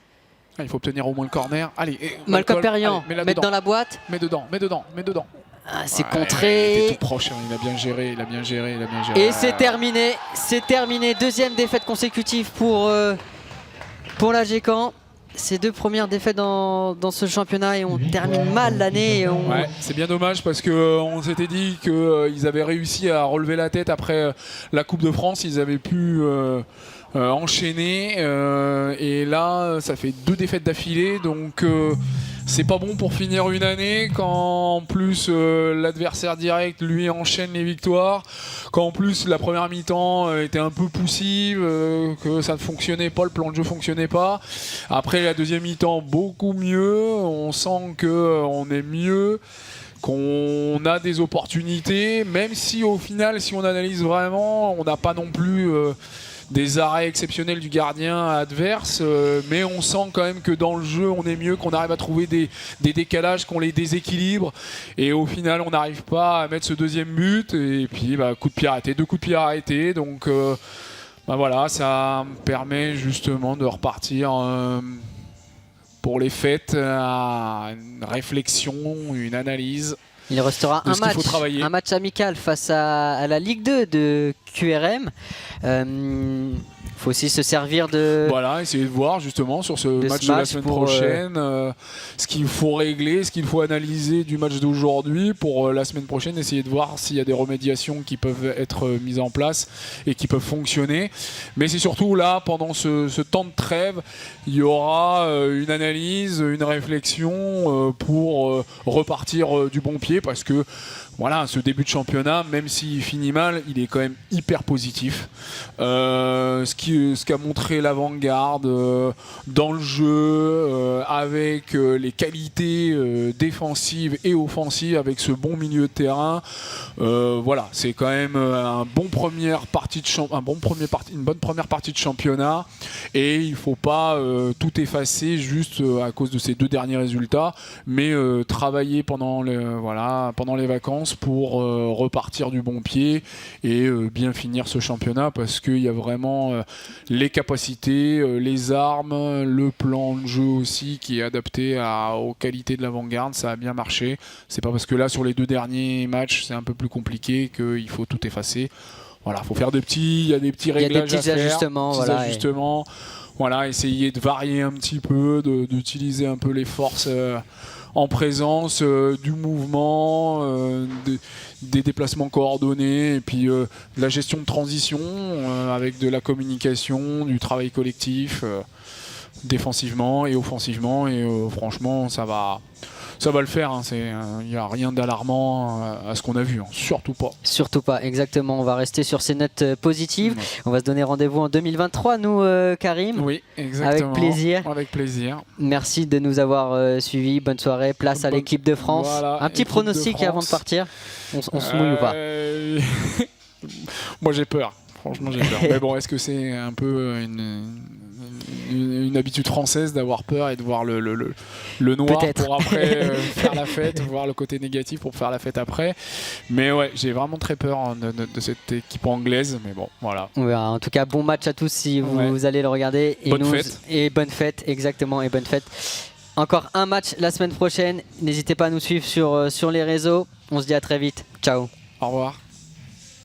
Il faut obtenir au moins le corner. Allez, Malcolm Perriand, mettre dans la boîte. Mets dedans. Ah, c'est contré. Il était tout proche, hein. Il a bien géré. Et c'est terminé. Deuxième défaite consécutive pour l'AG Caen. Ces 2 premières défaites dans ce championnat et on termine mal l'année. Ouais, c'est bien dommage parce qu'on s'était dit qu'ils avaient réussi à relever la tête après la Coupe de France. Ils avaient pu enchaîner et là ça fait 2 défaites d'affilée, donc c'est pas bon pour finir une année quand en plus l'adversaire direct lui enchaîne les victoires, quand en plus la première mi-temps était un peu poussive, que ça ne fonctionnait pas, le plan de jeu fonctionnait pas. Après la deuxième mi-temps beaucoup mieux, on sent qu'on est mieux, qu'on a des opportunités, même si au final, si on analyse vraiment, on n'a pas non plus des arrêts exceptionnels du gardien adverse, mais on sent quand même que dans le jeu on est mieux, qu'on arrive à trouver des décalages, qu'on les déséquilibre, et au final on n'arrive pas à mettre ce deuxième but, et puis 2 coups de pied arrêtés, donc voilà, ça me permet justement de repartir pour les fêtes à une réflexion, une analyse. Il restera un match amical face à la Ligue 2 de QRM. Faut aussi se servir de... Voilà, essayer de voir justement sur ce match de la semaine prochaine ce qu'il faut régler, ce qu'il faut analyser du match d'aujourd'hui pour la semaine prochaine, essayer de voir s'il y a des remédiations qui peuvent être mises en place et qui peuvent fonctionner. Mais c'est surtout là, pendant ce temps de trêve, il y aura une analyse, une réflexion pour repartir du bon pied, parce que voilà, ce début de championnat, même s'il finit mal, il est quand même hyper positif. Ce qu'a montré l'avant-garde dans le jeu, avec les qualités défensives et offensives, avec ce bon milieu de terrain, voilà, c'est quand même une bonne première partie de championnat, et il ne faut pas tout effacer juste à cause de ces 2 derniers résultats, mais travailler pendant les vacances pour repartir du bon pied et bien finir ce championnat, parce qu'il y a vraiment les capacités, les armes, le plan de jeu aussi qui est adapté aux qualités de l'avant-garde. Ça a bien marché. C'est pas parce que là sur les 2 derniers matchs c'est un peu plus compliqué qu'il faut tout effacer. Voilà, faut faire il y a des petits réglages à faire, ajustements. Voilà, essayer de varier un petit peu, d'utiliser un peu les forces en présence, du mouvement, des déplacements coordonnés, et puis de la gestion de transition avec de la communication, du travail collectif, défensivement et offensivement, et franchement ça va le faire, hein. Il n'y a rien d'alarmant à ce qu'on a vu, hein. Surtout pas, exactement. On va rester sur ces notes positives. On va se donner rendez-vous en 2023, nous, Karim. Oui, exactement. Avec plaisir. Merci de nous avoir suivis. Bonne soirée, place à l'équipe de France. Voilà, un petit pronostic avant de partir. On se mouille ou pas? Moi j'ai peur. Franchement j'ai peur. Mais bon, est-ce que c'est un peu une une habitude française d'avoir peur et de voir le noir pour après faire la fête, voir le côté négatif pour faire la fête après. Mais ouais, j'ai vraiment très peur de cette équipe anglaise. Mais bon, voilà. On verra. En tout cas, bon match à tous si vous allez le regarder. Et bonne fête. Et bonne fête, exactement, et bonne fête. Encore un match la semaine prochaine. N'hésitez pas à nous suivre sur les réseaux. On se dit à très vite. Ciao. Au revoir.